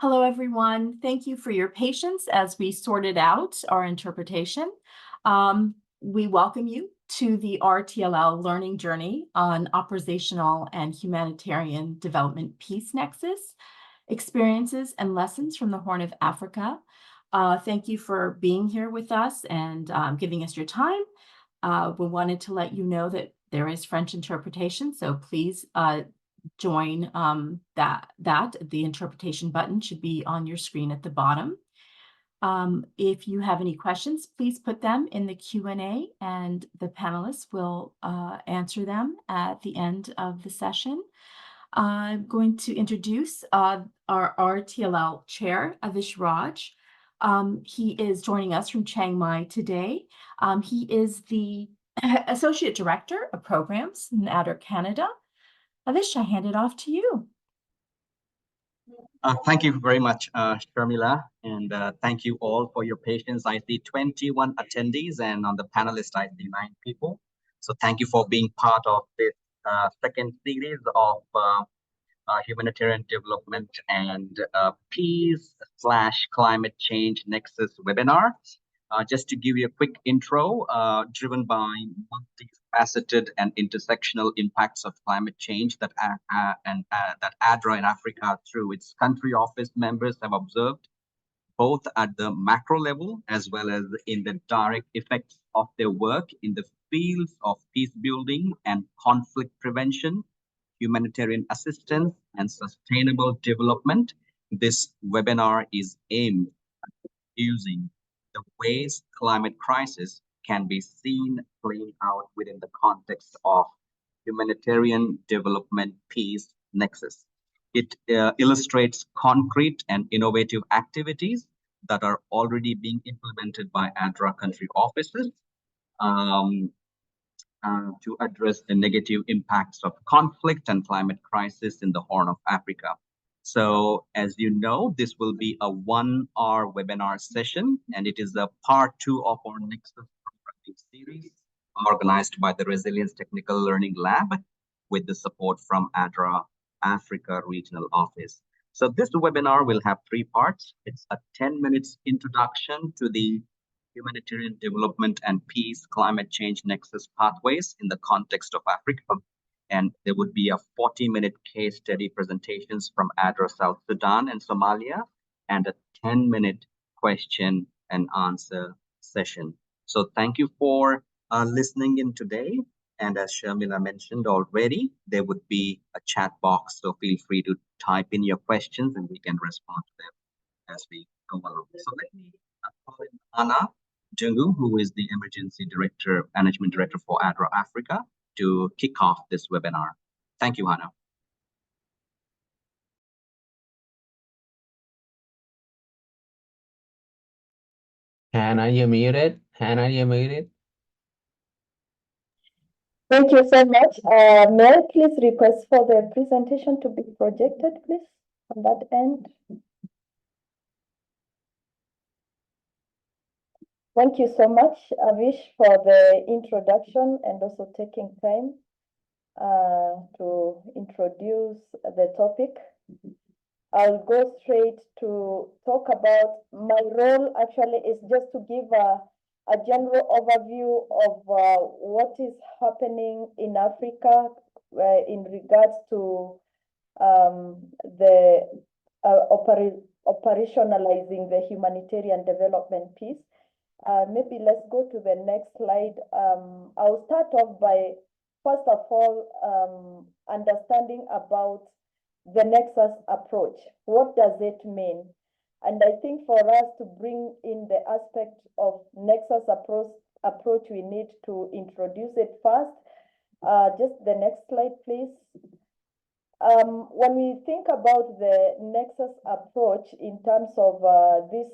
Hello, everyone. Thank you for your patience as we sorted out our interpretation. We welcome you to the RTLL learning journey on Operational and Humanitarian Development Peace Nexus, experiences and lessons from the Horn of Africa. Thank you for being here with us and giving us your time. We wanted to let you know that there is French interpretation, so please join that. The interpretation button should be on your screen at the bottom. If you have any questions, please put them in the Q&A and the panelists will answer them at the end of the session. I'm going to introduce our RTLL chair, Avish Raj. He is joining us from Chiang Mai today. He is the Associate Director of Programs in ADRA Canada. Avish, I hand it off to you. Thank you very much, Sharmila, and thank you all for your patience. I see 21 attendees, and on the panelist, I see 9 people. So thank you for being part of this second series of Humanitarian Development and Peace/Climate Change Nexus webinar. Just to give you a quick intro, driven by multifaceted and intersectional impacts of climate change that ADRA in Africa, through its country office members, have observed, both at the macro level as well as in the direct effects of their work in the fields of peace building and conflict prevention, humanitarian assistance, and sustainable development. This webinar is aimed at using the ways climate crisis can be seen playing out within the context of humanitarian development peace nexus. It illustrates concrete and innovative activities that are already being implemented by ADRA country offices to address the negative impacts of conflict and climate crisis in the Horn of Africa. So, as you know, this will be a 1-hour webinar session, and it is a part 2 of our Nexus Programming Series, organized by the Resilience Technical Learning Lab with the support from ADRA Africa Regional Office. So this webinar will have 3 parts. It's a 10 minutes introduction to the Humanitarian Development and Peace Climate Change Nexus Pathways in the context of Africa. And there would be a 40-minute case study presentations from ADRA South Sudan and Somalia, and a 10-minute question and answer session. So thank you for listening in today. And as Sharmila mentioned already, there would be a chat box, so feel free to type in your questions and we can respond to them as we go along. So let me call in Anna Jungu, who is the Emergency Director, Management Director for ADRA Africa, to kick off this webinar. Thank you, Hannah. Hannah, you're muted. Hannah, you're muted. Thank you so much. May I please request for the presentation to be projected, please, on that end? Thank you so much, Avish, for the introduction and also taking time to introduce the topic. I'll go straight to talk about my role. Actually, is just to give a general overview of what is happening in Africa in regards to the operationalizing the humanitarian development piece. Maybe let's go to the next slide. I'll start off by, first of all, understanding about the Nexus approach. What does it mean? And I think for us to bring in the aspect of Nexus approach, we need to introduce it first. Just the next slide, please. When we think about the Nexus approach in terms of this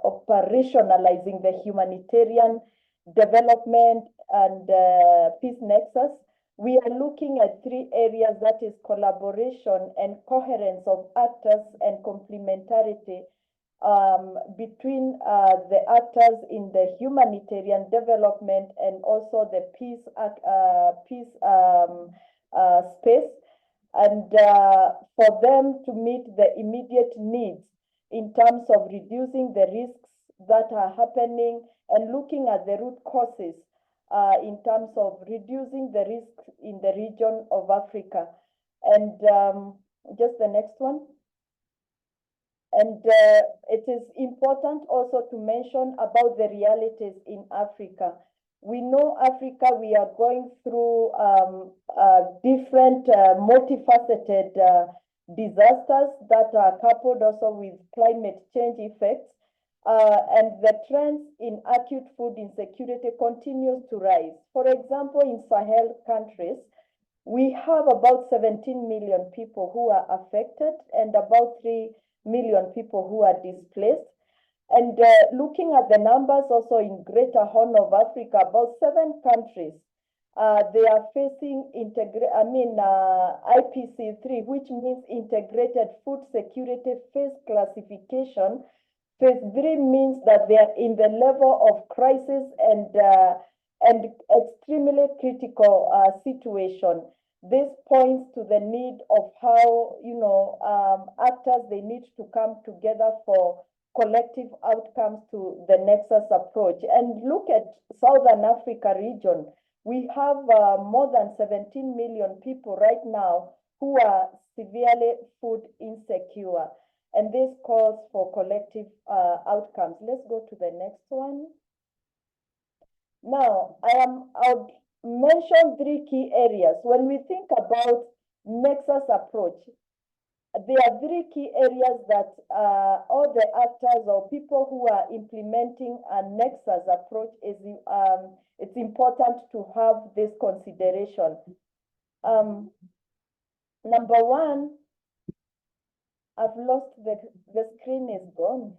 operationalizing the humanitarian development and peace nexus, we are looking at 3 areas, that is collaboration and coherence of actors and complementarity between the actors in the humanitarian development and also the peace space. and for them to meet the immediate needs in terms of reducing the risks that are happening and looking at the root causes in terms of reducing the risks in the region of Africa. And just the next one. And it is important also to mention about the realities in Africa. We know Africa, we are going through different multifaceted disasters that are coupled also with climate change effects. And the trends in acute food insecurity continues to rise. For example, in Sahel countries, we have about 17 million people who are affected and about 3 million people who are displaced. And looking at the numbers also in Greater Horn of Africa, about 7 countries, they are facing IPC3, which means Integrated Food Security Phase Classification. Phase 3 means that they are in the level of crisis and extremely critical situation. This points to the need of how, actors, they need to come together for collective outcomes to the Nexus approach. And look at Southern Africa region. We have more than 17 million people right now who are severely food insecure. And this calls for collective outcomes. Let's go to the next one. Now, I'll mention 3 key areas. When we think about Nexus approach, there are 3 key areas that all the actors or people who are implementing a Nexus approach it's important to have this consideration. Number 1, I've lost the screen is gone.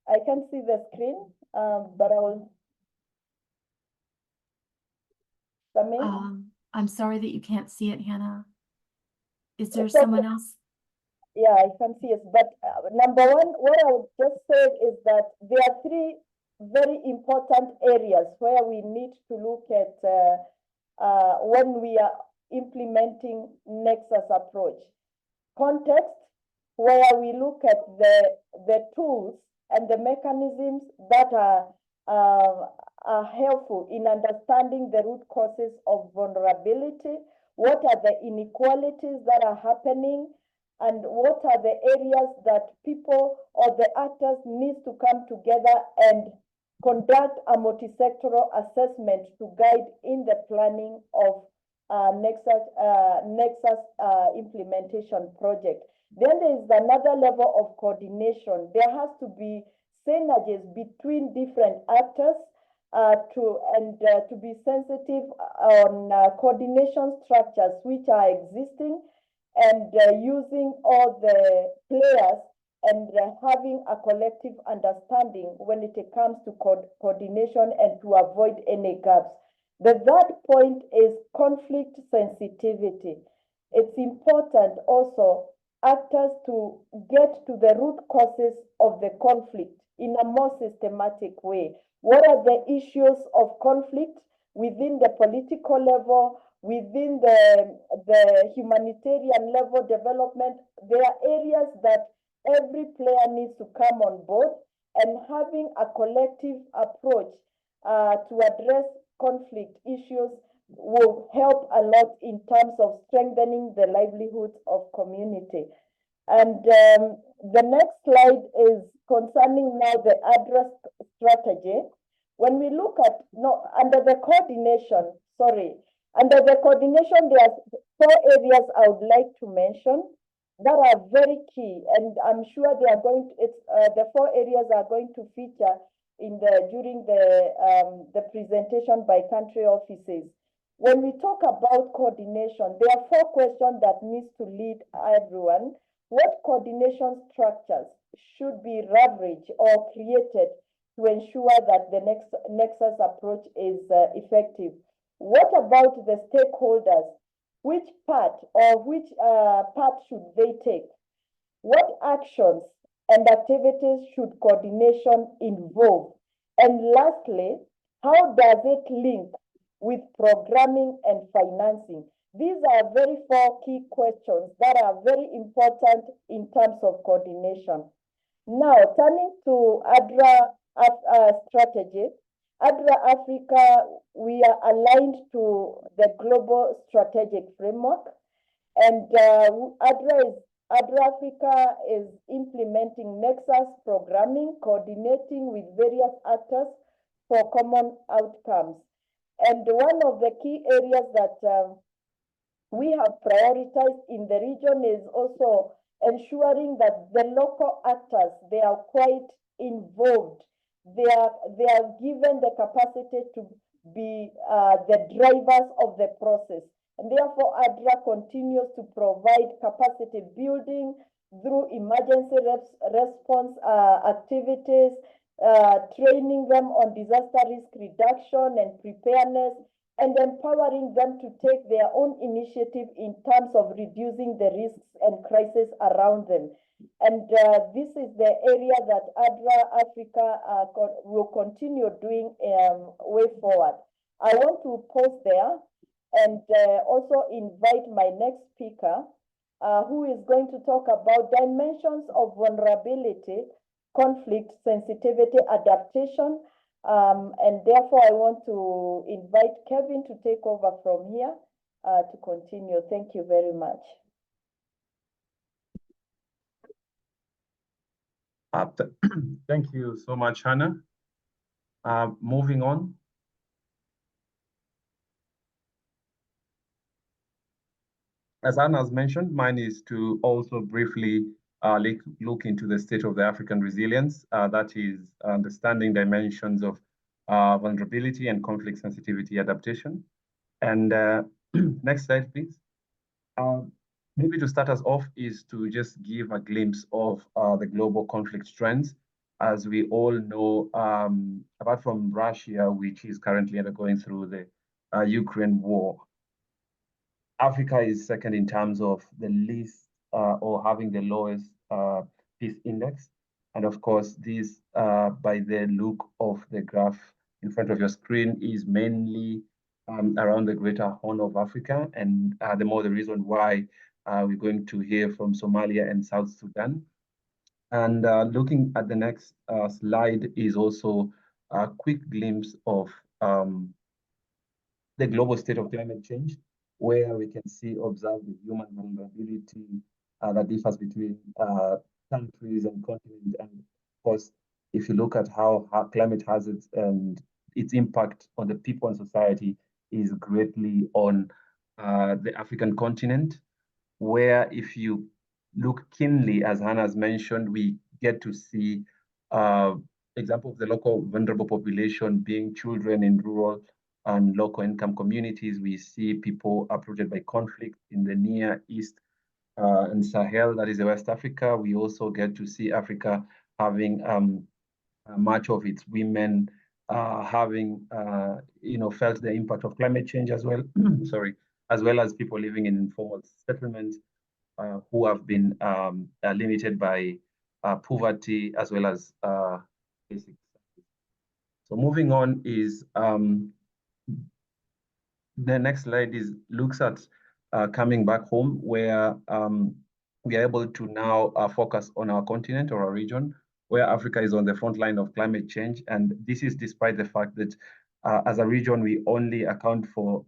I can see the screen, but I will. I'm sorry that you can't see it, Hannah. Is there someone else? Yeah, I can see it. But number 1, what I would just say is that there are 3 very important areas where we need to look at when we are implementing Nexus approach. Context, where we look at the tools and the mechanisms that are helpful in understanding the root causes of vulnerability. What are the inequalities that are happening, and what are the areas that people or the actors need to come together and conduct a multisectoral assessment to guide in the planning of Nexus implementation project. Then there is another level of coordination. There has to be synergies between different actors to be sensitive on coordination structures which are existing, and using all the players and having a collective understanding when it comes to coordination and to avoid any gaps. The third point is conflict sensitivity. It's important also actors to get to the root causes of the conflict in a more systematic way. What are the issues of conflict within the political level, within the humanitarian level development? There are areas that every player needs to come on board, and having a collective approach to address conflict issues will help a lot in terms of strengthening the livelihoods of community. And the next slide is concerning now the ADRA strategy. When we look at, under the coordination, there are 4 areas I would like to mention that are very key, and I'm sure they are going to, the 4 areas are going to feature during the presentation by country offices. When we talk about coordination, there are 4 questions that needs to lead everyone. What coordination structures should be leveraged or created to ensure that the Nexus approach is effective? What about the stakeholders? Which part should they take? What actions and activities should coordination involve? And lastly, how does it link with programming and financing? These are very 4 key questions that are very important in terms of coordination. Now, turning to ADRA strategy, ADRA Africa, we are aligned to the global strategic framework, and ADRA Africa is implementing Nexus Programming, coordinating with various actors for common outcomes. And one of the key areas that we have prioritized in the region is also ensuring that the local actors, they are quite involved. They are given the capacity to be the drivers of the process. And therefore, ADRA continues to provide capacity building through emergency response activities, training them on disaster risk reduction and preparedness, and empowering them to take their own initiative in terms of reducing the risks and crises around them. And this is the area that ADRA Africa will continue doing way forward. I want to pause there and also invite my next speaker, who is going to talk about dimensions of vulnerability, conflict, sensitivity, adaptation. And therefore, I want to invite Kevin to take over from here to continue. Thank you very much. Thank you so much, Hannah. Moving on. As Hannah has mentioned, mine is to also briefly look into the state of the African resilience, that is understanding dimensions of vulnerability and conflict sensitivity adaptation. And next slide, please. Maybe to start us off is to just give a glimpse of the global conflict trends. As we all know, apart from Russia, which is currently undergoing through the Ukraine war, Africa is second in terms of the least or having the lowest peace index. And of course, this, by the look of the graph in front of your screen, is mainly around the greater Horn of Africa. And the reason why we're going to hear from Somalia and South Sudan. And looking at the next slide is also a quick glimpse of the global state of climate change, where we can observe the human vulnerability that differs between countries and continents. And of course, if you look at how climate hazards and its impact on the people and society is greatly on the African continent, where if you look keenly, as Hannah has mentioned, we get to see example of the local vulnerable population being children in rural and local income communities. We see people uprooted by conflict in the Near East and Sahel, that is West Africa. We also get to see Africa having much of its women having felt the impact of climate change as well. Sorry, as well as people living in informal settlements who have been limited by poverty as well as basic. So moving on is the next slide looks at coming back home, where we are able to now focus on our continent or our region, where Africa is on the front line of climate change. And this is despite the fact that as a region, we only account for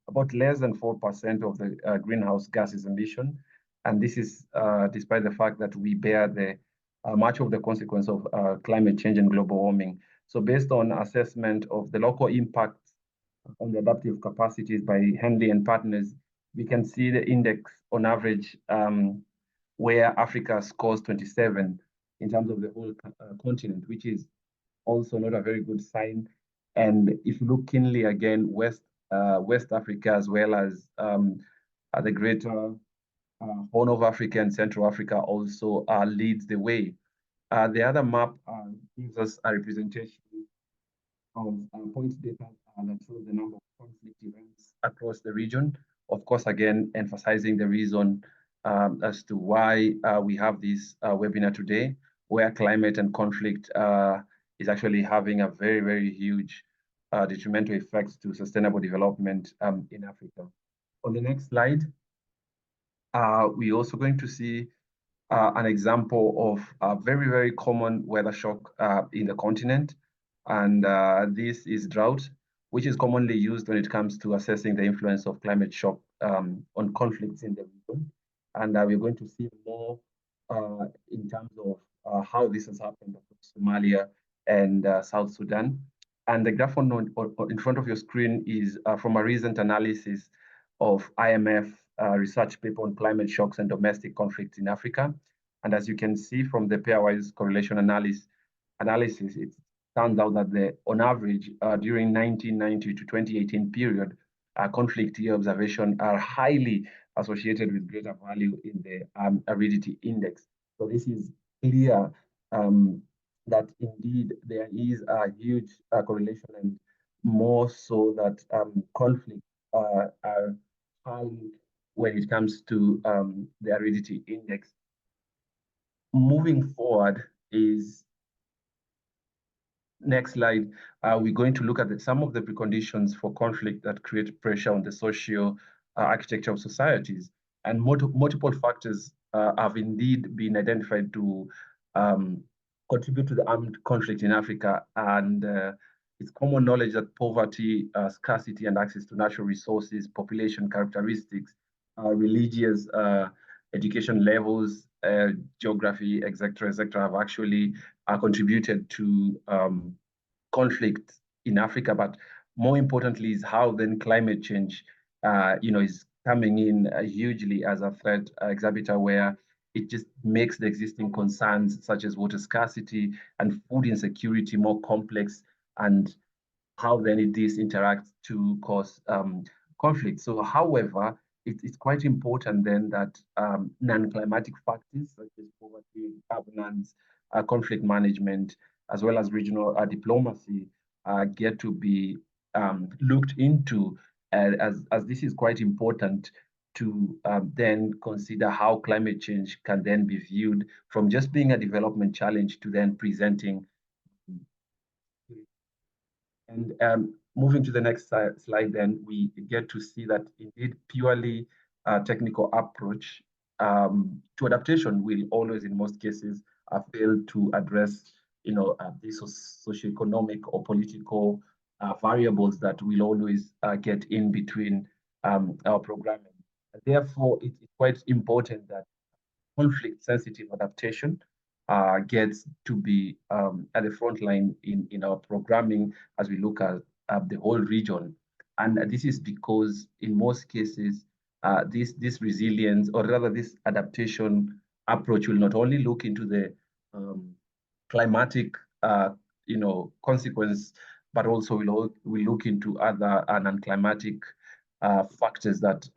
about less than 4% of the greenhouse gases emission. And this is despite the fact that we bear the much of the consequence of climate change and global warming. So based on assessment of the local impact on the adaptive capacities by Henley and partners, we can see the index on average where Africa scores 27 in terms of the whole continent, which is also not a very good sign. And if you look keenly again, West Africa as well as the greater Horn of Africa and Central Africa also leads the way. The other map gives us a representation of point data that shows the number of conflict events across the region. Of course, again, emphasizing the reason as to why we have this webinar today, where climate and conflict is actually having a very, very huge detrimental effects to sustainable development in Africa. On the next slide, we're also going to see an example of a very, very common weather shock in the continent. And this is drought, which is commonly used when it comes to assessing the influence of climate shock on conflicts in the region. And we're going to see more in terms of how this has happened across Somalia and South Sudan. And the graph in front of your screen is from a recent analysis of IMF research paper on climate shocks and domestic conflicts in Africa. And as you can see from the pairwise correlation analysis, it turns out that on average, during 1990 to 2018 period, conflict year observation are highly associated with greater value in the aridity index. So this is clear that indeed there is a huge correlation, and more so that conflicts are high when it comes to the aridity index. Moving forward is next slide. We're going to look at some of the preconditions for conflict that create pressure on the socio architecture of societies. And multiple factors have indeed been identified to contribute to the armed conflict in Africa. And it's common knowledge that poverty, scarcity, and access to natural resources, population characteristics, religious education levels, geography, etc., have actually contributed to conflict in Africa. But more importantly is how then climate change, is coming in hugely as a threat exhibitor, where it just makes the existing concerns such as water scarcity and food insecurity more complex, and how then this interacts to cause conflict. So, however, it's quite important then that non-climatic factors such as poverty, governance, conflict management, as well as regional diplomacy get to be looked into, as this is quite important to then consider how climate change can then be viewed from just being a development challenge to then presenting. And moving to the next slide, then we get to see that indeed purely technical approach to adaptation will always, in most cases, fail to address, these socioeconomic or political variables that will always get in between our programming. Therefore, it's quite important that conflict-sensitive adaptation gets to be at the front line in our programming as we look at the whole region. And this is because in most cases, this resilience, or rather this adaptation approach, will not only look into the climatic consequence, but also will look into other non-climatic factors that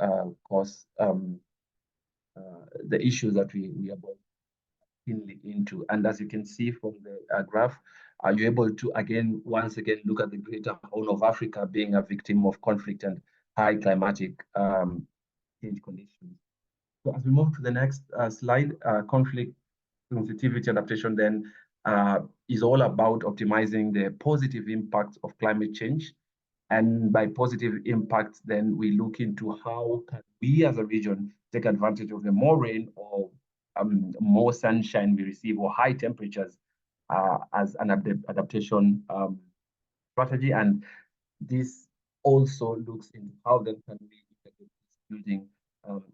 cause the issues that we are both into. And as you can see from the graph, you're able to once again look at the greater whole of Africa being a victim of conflict and high climatic change conditions. So as we move to the next slide, conflict sensitivity adaptation then is all about optimizing the positive impacts of climate change. And by positive impacts, then we look into how can we as a region take advantage of the more rain or more sunshine we receive, or high temperatures as an adaptation strategy. And this also looks into how then can we integrate building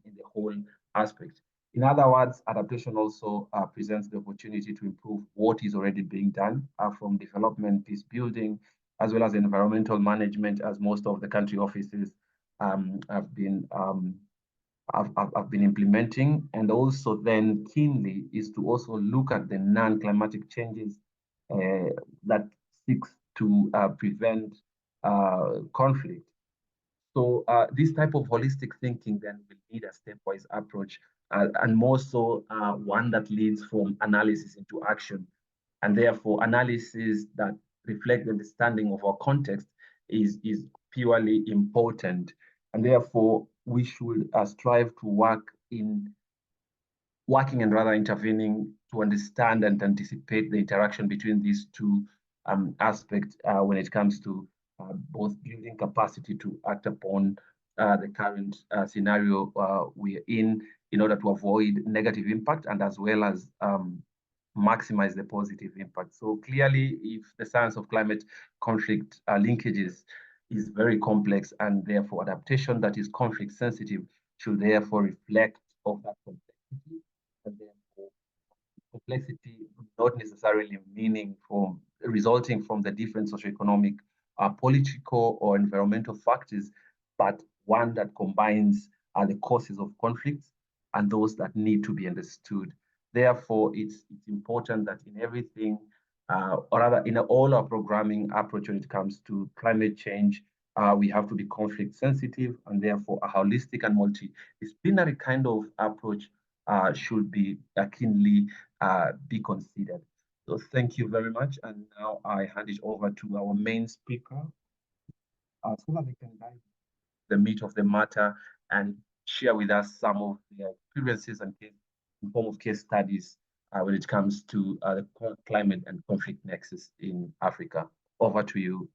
in the whole aspect. In other words, adaptation also presents the opportunity to improve what is already being done from development, peace building, as well as environmental management, as most of the country offices have been implementing. And also then keenly is to also look at the non-climatic changes that seeks to prevent conflict. So this type of holistic thinking then will need a stepwise approach, and more so one that leads from analysis into action. And therefore, analysis that reflect the understanding of our context is purely important. And therefore, we should strive to working and rather intervening to understand and anticipate the interaction between these two aspects when it comes to both building capacity to act upon the current scenario we're in order to avoid negative impact and as well as maximize the positive impact. So clearly, if the science of climate conflict linkages is very complex, and therefore adaptation that is conflict sensitive should therefore reflect of that complexity, and therefore complexity not necessarily resulting from the different socioeconomic, political, or environmental factors, but one that combines the causes of conflicts and those that need to be understood. Therefore, it's important that in everything, or rather in all our programming approach when it comes to climate change, we have to be conflict sensitive, and therefore a holistic and multidisciplinary kind of approach should be keenly be considered. So thank you very much. And now I hand it over to our main speaker so that they can dive the meat of the matter and share with us some of their experiences and in form of case studies when it comes to the climate and conflict nexus in Africa. Over to you.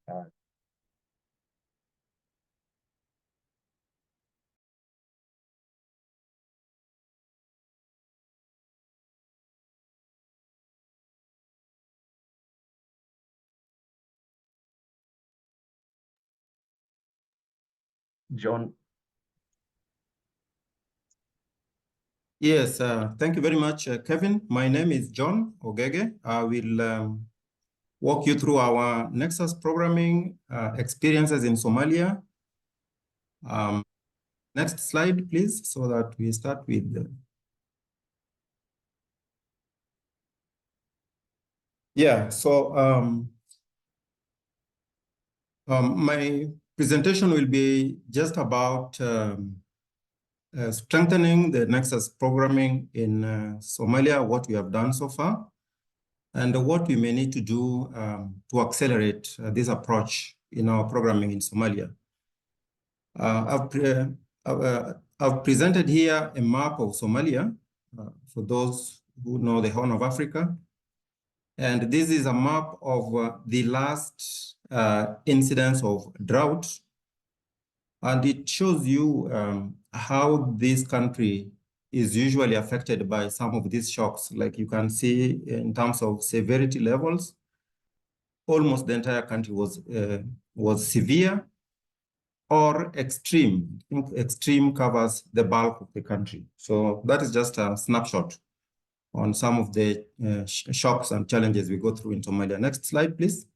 John. Yes, thank you very much, Kevin. My name is John Ogege. I will walk you through our Nexus programming experiences in Somalia. Next slide, please, so that we start with. Yeah, so my presentation will be just about strengthening the Nexus programming in Somalia, what we have done so far, and what we may need to do to accelerate this approach in our programming in Somalia. I've presented here a map of Somalia for those who know the Horn of Africa. And this is a map of the last incidence of drought. And it shows you how this country is usually affected by some of these shocks. Like you can see in terms of severity levels, almost the entire country was severe or extreme. I think extreme covers the bulk of the country. So that is just a snapshot on some of the shocks and challenges we go through in Somalia. Next slide, please.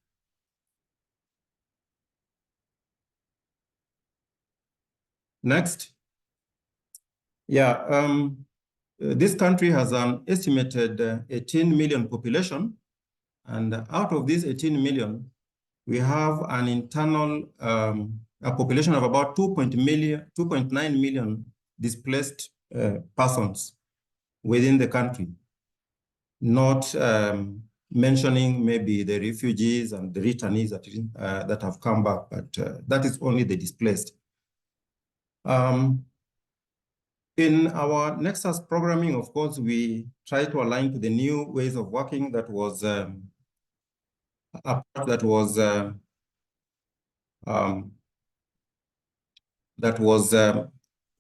Next. Yeah, this country has an estimated 18 million population. And out of these 18 million, we have an internal a population of about 2.9 million displaced persons within the country, not mentioning maybe the refugees and the returnees that have come back, but that is only the displaced. In our Nexus programming, of course, we try to align to the new ways of working that was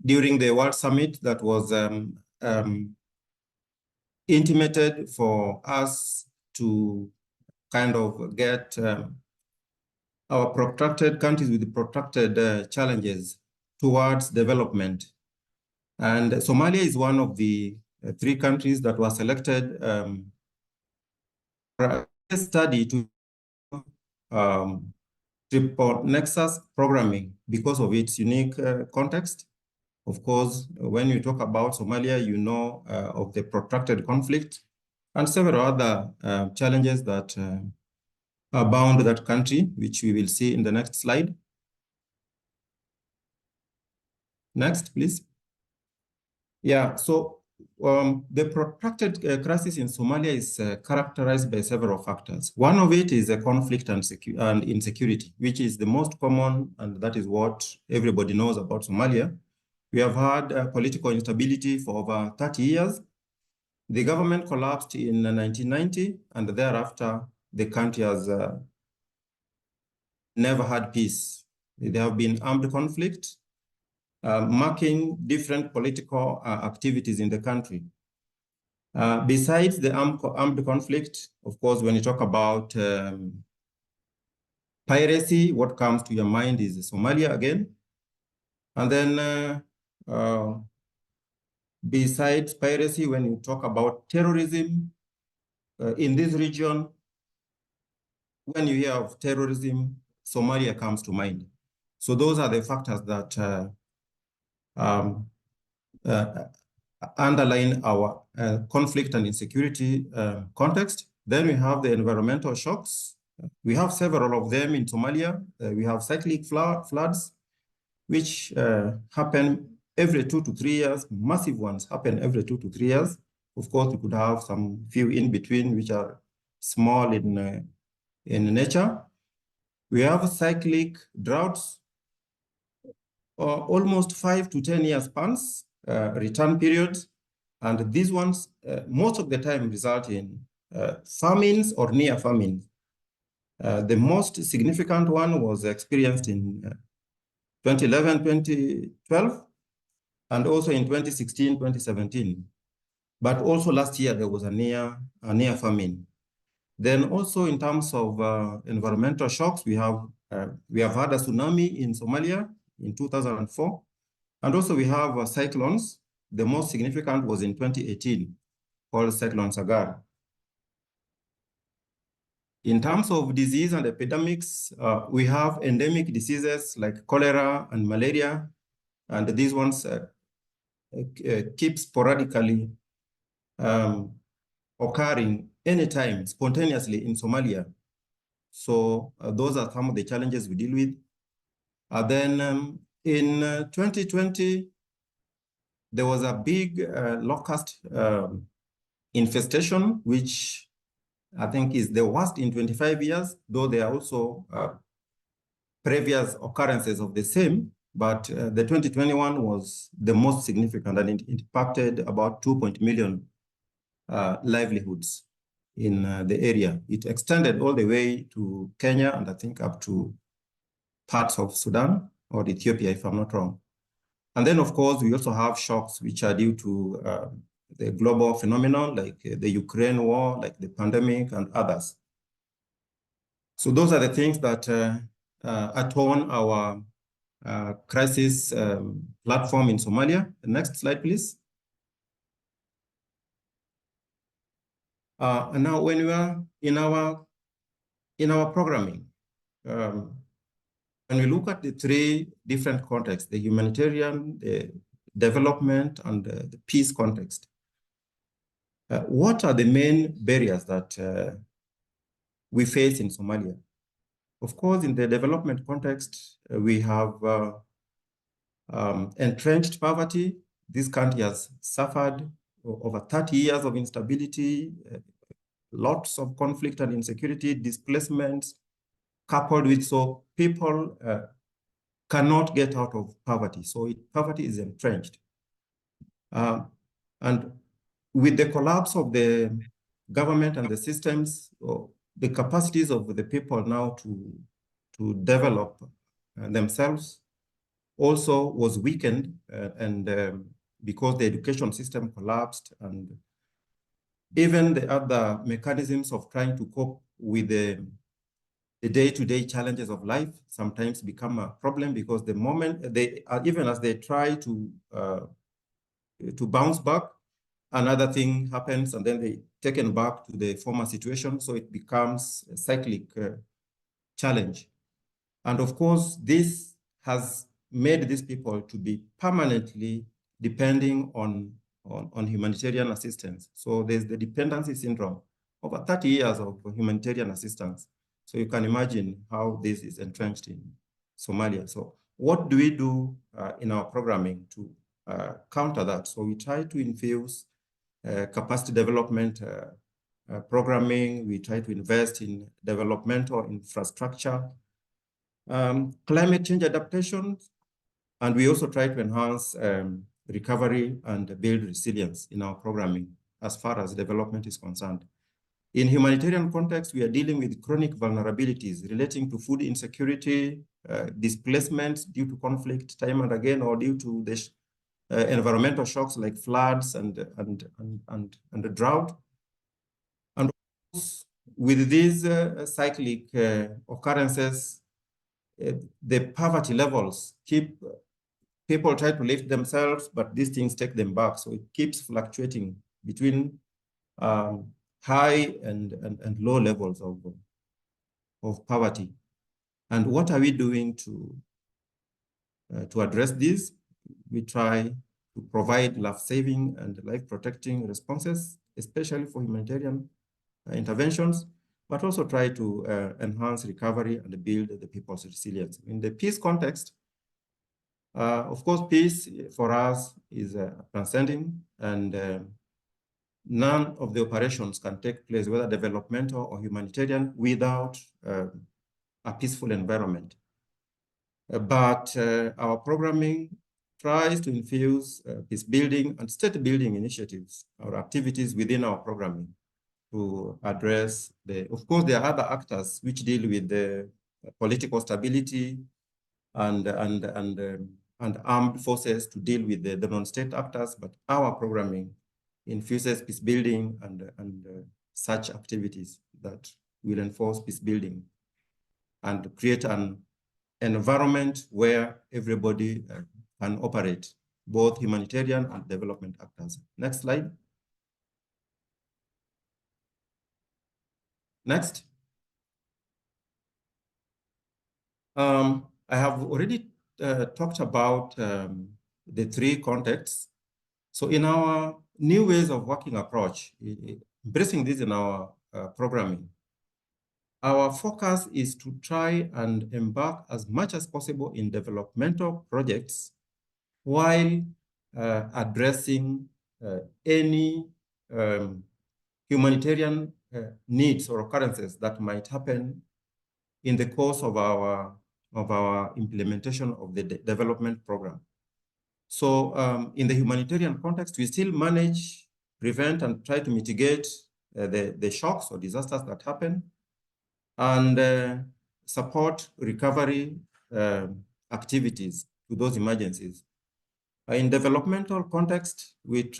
during the World Summit that was intimated for us to kind of get our protracted countries with protracted challenges towards development. And Somalia is one of the 3 countries that were selected for a study to triple Nexus programming because of its unique context. Of course, when you talk about Somalia, you know of the protracted conflict and several other challenges that bound that country, which we will see in the next slide. Next, please. Yeah, so the protracted crisis in Somalia is characterized by several factors. One of it is a conflict and insecurity, which is the most common, and that is what everybody knows about Somalia. We have had political instability for over 30 years. The government collapsed in 1990, and thereafter, the country has never had peace. There have been armed conflict, marking different political activities in the country. Besides the armed conflict, of course, when you talk about piracy, what comes to your mind is Somalia again. And then besides piracy, when you talk about terrorism in this region, when you hear of terrorism, Somalia comes to mind. So those are the factors that underline our conflict and insecurity context. Then we have the environmental shocks. We have several of them in Somalia. We have cyclic floods, which happen every 2 to 3 years. Massive ones happen every 2 to 3 years. Of course, we could have some few in between, which are small in nature. We have cyclic droughts, almost 5 to 10 year spans, return periods. And these ones, most of the time, result in famines or near famines. The most significant one was experienced in 2011, 2012, and also in 2016, 2017. But also last year, there was a near famine. Then also in terms of environmental shocks, we have had a tsunami in Somalia in 2004. And also we have cyclones. The most significant was in 2018, called Cyclone Sagar. In terms of disease and epidemics, we have endemic diseases like cholera and malaria, and these ones keep sporadically occurring anytime, spontaneously in Somalia. So those are some of the challenges we deal with. Then in 2020, there was a big locust infestation, which I think is the worst in 25 years, though there are also previous occurrences of the same, but the 2021 was the most significant, and it impacted about 2 million livelihoods in the area. It extended all the way to Kenya and I think up to parts of Sudan or Ethiopia, if I'm not wrong. And then, of course, we also have shocks which are due to the global phenomenon, like the Ukraine war, like the pandemic and others. So those are the things that atone our crisis platform in Somalia. The next slide, please. And now when we are in our programming, when we look at the 3 different contexts, the humanitarian, the development, and the peace context, what are the main barriers that we face in Somalia? Of course, in the development context, we have entrenched poverty. This country has suffered over 30 years of instability, lots of conflict and insecurity, displacements, coupled with, so people cannot get out of poverty. So poverty is entrenched. And with the collapse of the government and the systems, the capacities of the people now to develop themselves also was weakened, and because the education system collapsed, and even the other mechanisms of trying to cope with the day-to-day challenges of life sometimes become a problem, because the moment they even as they try to bounce back, another thing happens, and then they taken back to the former situation. So it becomes a cyclic challenge. And of course, this has made these people to be permanently depending on humanitarian assistance. So there's the dependency syndrome, over 30 years of humanitarian assistance. So you can imagine how this is entrenched in Somalia. So what do we do in our programming to counter that? So we try to infuse capacity development programming. We try to invest in developmental infrastructure, climate change adaptation, and we also try to enhance recovery and build resilience in our programming as far as development is concerned. In humanitarian context, we are dealing with chronic vulnerabilities relating to food insecurity, displacement due to conflict time and again, or due to the environmental shocks like floods and the drought. And with these cyclic occurrences, the poverty levels keep people try to lift themselves, but these things take them back. So it keeps fluctuating between high and low levels of poverty. And what are we doing to address this? We try to provide life-saving and life-protecting responses, especially for humanitarian interventions, but also try to enhance recovery and build the people's resilience. In the peace context, of course, peace for us is transcending, and none of the operations can take place, whether developmental or humanitarian, without a peaceful environment. But our programming tries to infuse peace building and state building initiatives or activities within our programming to address of course, there are other actors which deal with the political stability and armed forces to deal with the non-state actors, but our programming infuses peace building and such activities that will enforce peace building and create an environment where everybody can operate, both humanitarian and development actors. Next slide. Next. I have already talked about the three contexts. So in our new ways of working approach, embracing this in our programming, our focus is to try and embark as much as possible in developmental projects while addressing any humanitarian needs or occurrences that might happen in the course of our implementation of the development program. So in the humanitarian context, we still manage, prevent, and try to mitigate the shocks or disasters that happen, and support recovery activities to those emergencies. In developmental context, we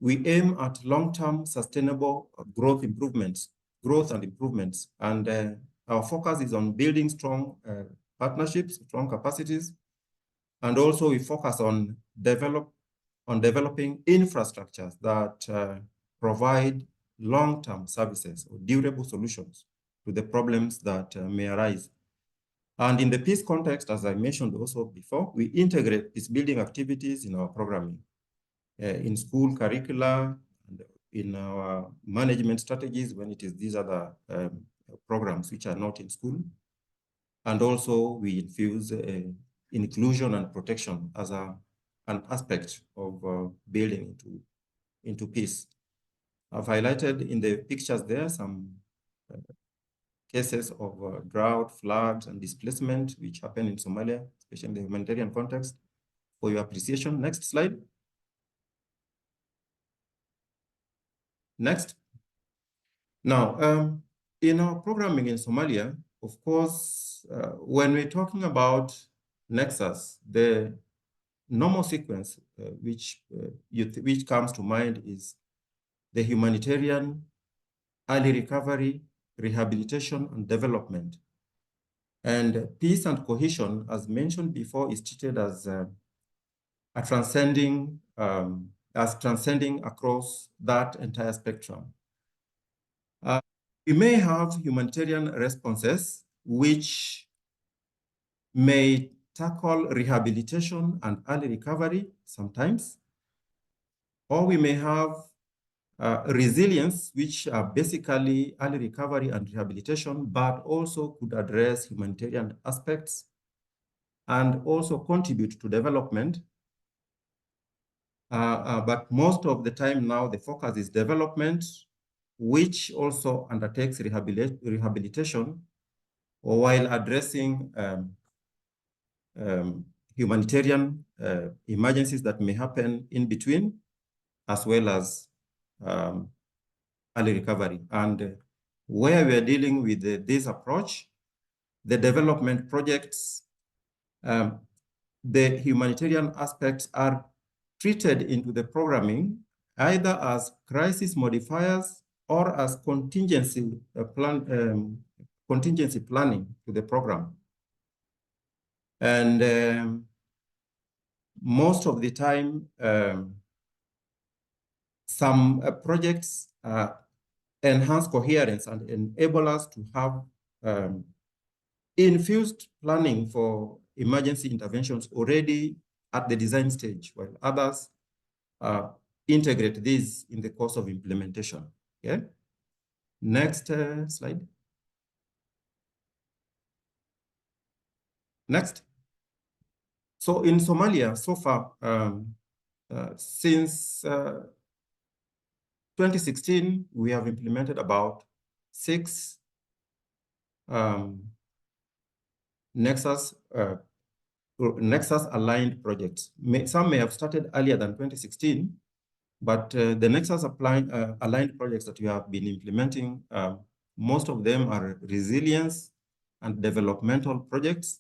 aim at long-term sustainable growth and improvements. And our focus is on building strong partnerships, strong capacities. And also we focus on developing infrastructures that provide long-term services or durable solutions to the problems that may arise. And in the peace context, as I mentioned also before, we integrate peace building activities in our programming, in school curricula, and in our management strategies when it is these other programs which are not in school. And also we infuse inclusion and protection as an aspect of building into peace. I've highlighted in the pictures there some cases of drought, floods, and displacement which happen in Somalia, especially in the humanitarian context, for your appreciation. Next slide. Next. Now, in our programming in Somalia, of course, when we're talking about Nexus, the normal sequence which comes to mind is the humanitarian, early recovery, rehabilitation, and development. And peace and cohesion, as mentioned before, is treated as transcending across that entire spectrum. We may have humanitarian responses which may tackle rehabilitation and early recovery sometimes, or we may have resilience, which are basically early recovery and rehabilitation, but also could address humanitarian aspects and also contribute to development. But most of the time now, the focus is development, which also undertakes rehabilitation while addressing humanitarian emergencies that may happen in between, as well as early recovery. And where we are dealing with this approach, the development projects, the humanitarian aspects are treated into the programming either as crisis modifiers or as contingency planning to the program. And most of the time, some projects enhance coherence and enable us to have infused planning for emergency interventions already at the design stage, while others integrate these in the course of implementation. Okay. Next slide. Next. So in Somalia, so far, since 2016, we have implemented about 6 Nexus aligned projects. Some may have started earlier than 2016, but the Nexus aligned projects that we have been implementing, most of them are resilience and developmental projects.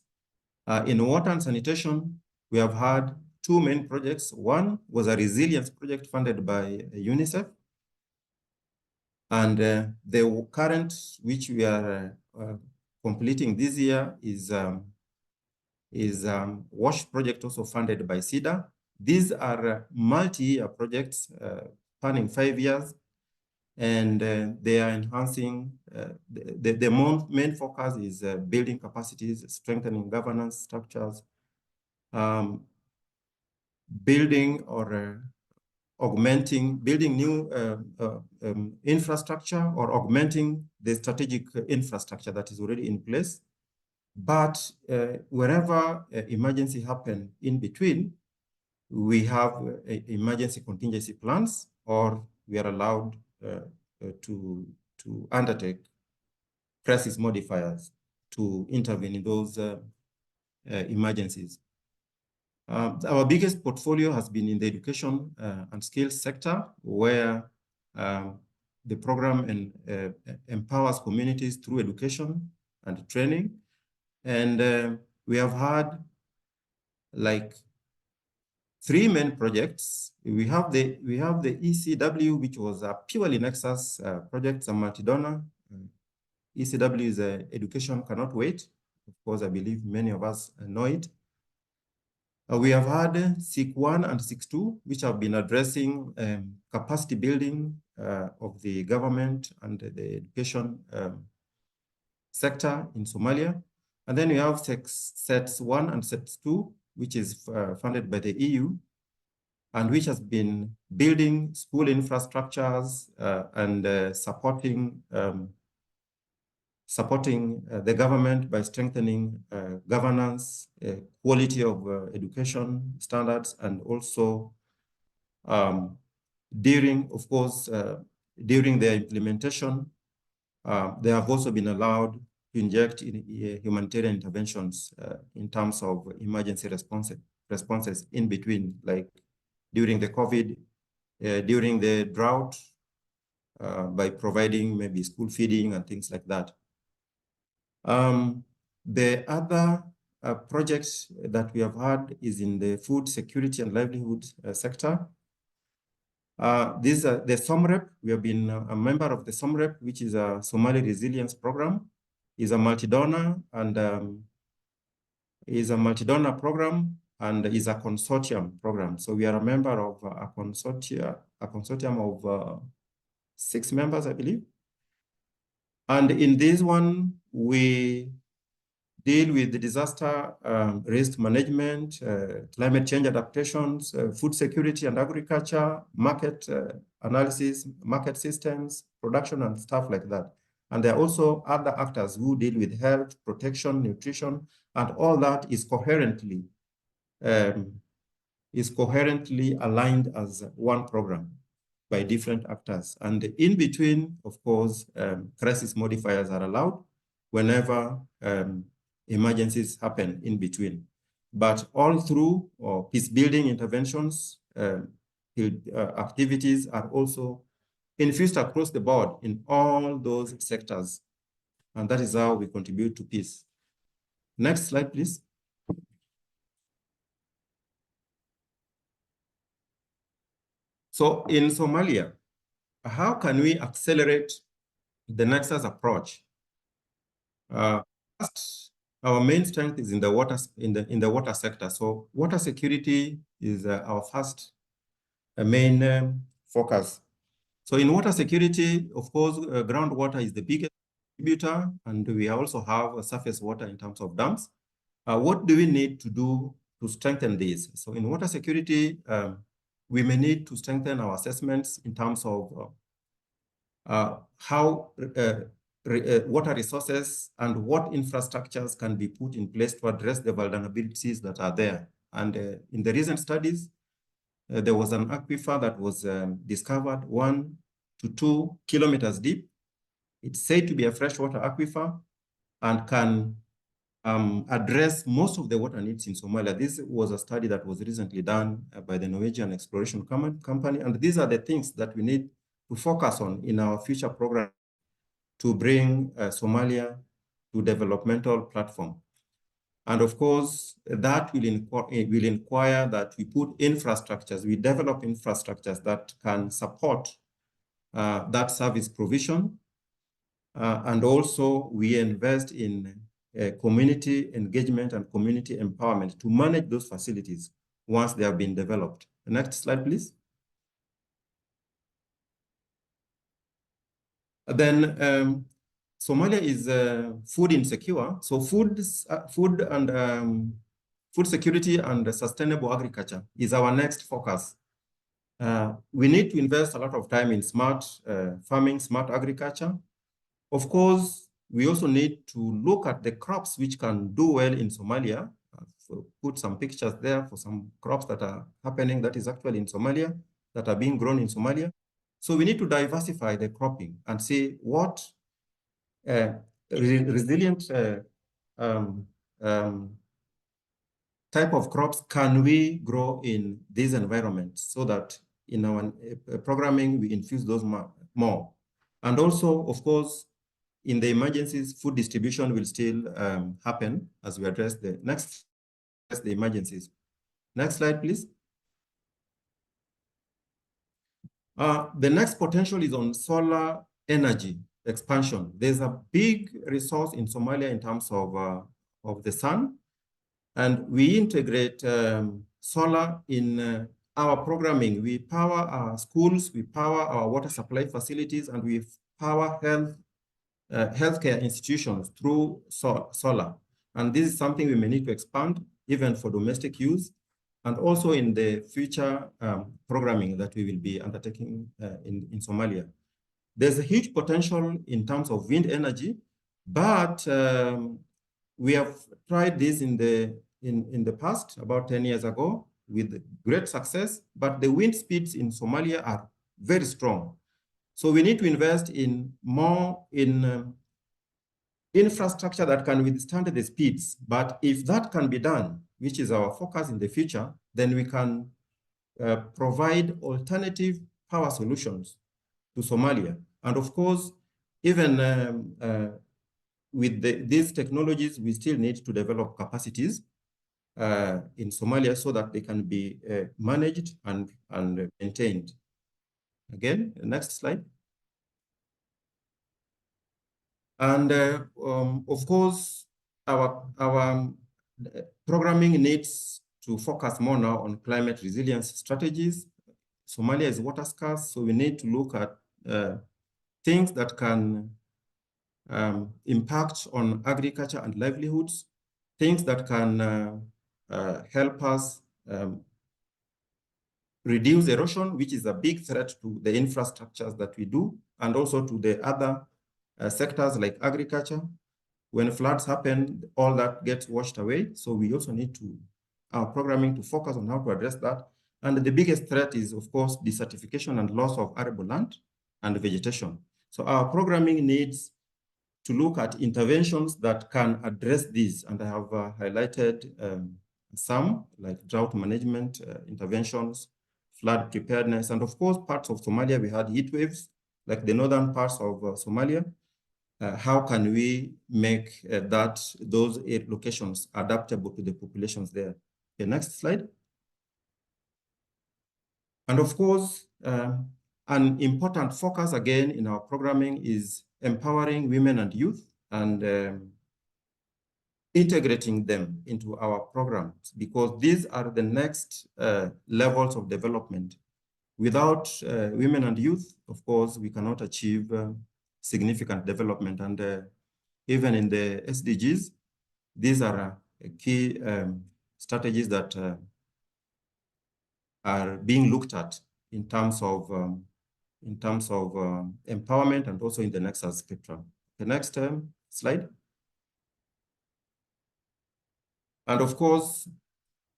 In water and sanitation, we have had 2 main projects. One was a resilience project funded by UNICEF. And the current, which we are completing this year, is WASH project, also funded by CEDA. These are multi-year projects spanning 5 years, and they are enhancing. The main focus is building capacities, strengthening governance structures, building or building new infrastructure or augmenting the strategic infrastructure that is already in place. But wherever emergency happen in between, we have emergency contingency plans, or we are allowed to undertake crisis modifiers to intervene in those emergencies. Our biggest portfolio has been in the education and skills sector, where the program empowers communities through education and training. And we have had like 3 main projects. We have the ECW, which was a purely Nexus project, a multi-donor. ECW is Education Cannot Wait. Of course, I believe many of us know it. We have had SIC 1 and SIC 2, which have been addressing capacity building of the government and the education sector in Somalia. And then we have sets 1 and sets 2, which is funded by the EU, and which has been building school infrastructures and supporting the government by strengthening governance, quality of education standards, and also during their implementation, they have also been allowed to inject in humanitarian interventions in terms of emergency responses in between, like during the COVID, during the drought, by providing maybe school feeding and things like that. The other projects that we have had is in the food security and livelihood sector. These are the SOMREP. We have been a member of the SOMREP, which is a Somali resilience program. Is a multi-donor and is a multi-donor program and is a consortium program. So we are a member of a consortium of 6 members, I believe. And in this one, we deal with the disaster risk management, climate change adaptations, food security and agriculture, market analysis, market systems, production, and stuff like that. And there are also other actors who deal with health, protection, nutrition, and all that is coherently aligned as one program by different actors. And in between, of course, crisis modifiers are allowed whenever emergencies happen in between. But all through peace building interventions, activities are also infused across the board in all those sectors. And that is how we contribute to peace. Next slide, please. So in Somalia, how can we accelerate the Nexus approach? First, our main strength is in the water sector. So water security is our first main focus. So in water security, of course, groundwater is the biggest contributor, and we also have surface water in terms of dams. What do we need to do to strengthen this? So in water security, we may need to strengthen our assessments in terms of how water resources and what infrastructures can be put in place to address the vulnerabilities that are there. And in the recent studies, there was an aquifer that was discovered 1 to 2 kilometers deep. It's said to be a freshwater aquifer and can address most of the water needs in Somalia. This was a study that was recently done by the Norwegian Exploration Company. And these are the things that we need to focus on in our future program to bring Somalia to developmental platform. And of course, that will inquire that we put infrastructures, we develop infrastructures that can support that service provision. And also we invest in community engagement and community empowerment to manage those facilities once they have been developed. The next slide, please. Then Somalia is food insecure. So food security and sustainable agriculture is our next focus. We need to invest a lot of time in smart farming, smart agriculture. Of course, we also need to look at the crops which can do well in Somalia. So put some pictures there for some crops that are happening that is actually in Somalia, that are being grown in Somalia. So we need to diversify the cropping and see what resilient type of crops can we grow in these environments so that in our programming, we infuse those more. And also, of course, in the emergencies, food distribution will still happen as we address the emergencies. Next slide, please. The next potential is on solar energy expansion. There's a big resource in Somalia in terms of the sun, and we integrate solar in our programming. We power our schools, we power our water supply facilities, and we power healthcare institutions through solar. And this is something we may need to expand even for domestic use, and also in the future programming that we will be undertaking in Somalia. There's a huge potential in terms of wind energy, but we have tried this in the past, about 10 years ago, with great success, but the wind speeds in Somalia are very strong. So we need to invest in more in infrastructure that can withstand the speeds. But if that can be done, which is our focus in the future, then we can provide alternative power solutions to Somalia. And of course, even with these technologies, we still need to develop capacities in Somalia so that they can be managed and maintained. Again, next slide. And of course, our programming needs to focus more now on climate resilience strategies. Somalia is water scarce, so we need to look at things that can impact on agriculture and livelihoods, things that can help us reduce erosion, which is a big threat to the infrastructures that we do, and also to the other sectors like agriculture. When floods happen, all that gets washed away. So we also need our programming to focus on how to address that. And the biggest threat is, of course, desertification and loss of arable land and vegetation. So our programming needs to look at interventions that can address these. And I have highlighted some, like drought management interventions, flood preparedness, and of course, parts of Somalia, we had heat waves. like the northern parts of Somalia, how can we make those locations adaptable to the populations there? Okay, next slide. And of course, an important focus again in our programming is empowering women and youth and integrating them into our programs, because these are the next levels of development. Without women and youth, of course, we cannot achieve significant development. And even in the SDGs, these are key strategies that are being looked at in terms of empowerment, and also in the Nexus spectrum. The next slide. And of course,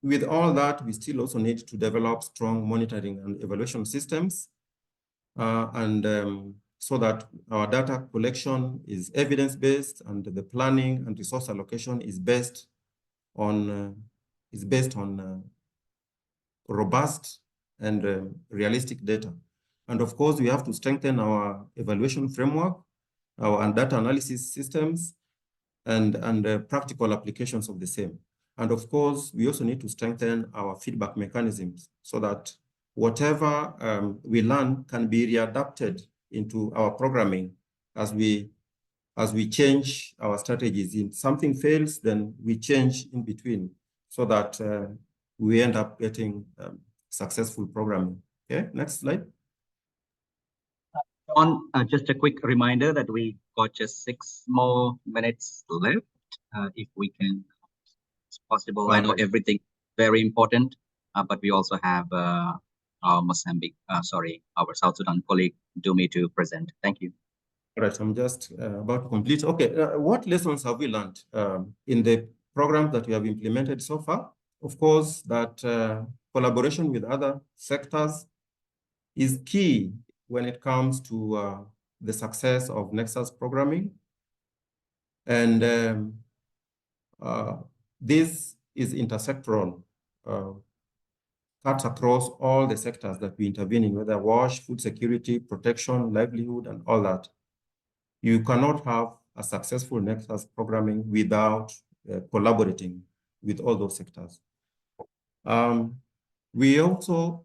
with all that, we still also need to develop strong monitoring and evaluation systems, so that our data collection is evidence-based, and the planning and resource allocation is based on robust and realistic data. And of course, we have to strengthen our evaluation framework, our data analysis systems, and practical applications of the same. And of course, we also need to strengthen our feedback mechanisms so that whatever we learn can be readapted into our programming as we change our strategies. If something fails, then we change in between so that we end up getting successful programming. Okay, next slide. Just a quick reminder that we got just 6 more minutes left. If we can, it's possible. I know everything very important, but we also have our our South Sudan colleague Dumi to present. Thank you. All right, I'm just about to complete. Okay, what lessons have we learned in the program that we have implemented so far? Of course, that collaboration with other sectors is key when it comes to the success of Nexus programming. And this is intersectoral, cuts across all the sectors that we intervene in, whether WASH, food security, protection, livelihood, and all that. You cannot have a successful Nexus programming without collaborating with all those sectors. We also,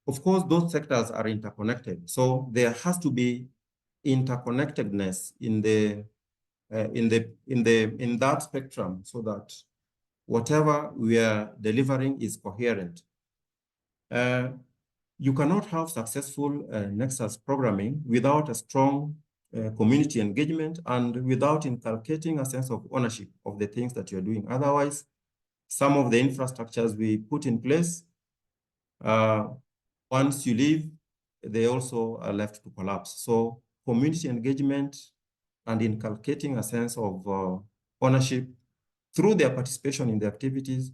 of course, those sectors are interconnected. So there has to be interconnectedness in that spectrum, so that whatever we are delivering is coherent. You cannot have successful Nexus programming without a strong community engagement and without inculcating a sense of ownership of the things that you're doing. Otherwise, some of the infrastructures we put in place, once you leave, they also are left to collapse. So community engagement and inculcating a sense of ownership through their participation in the activities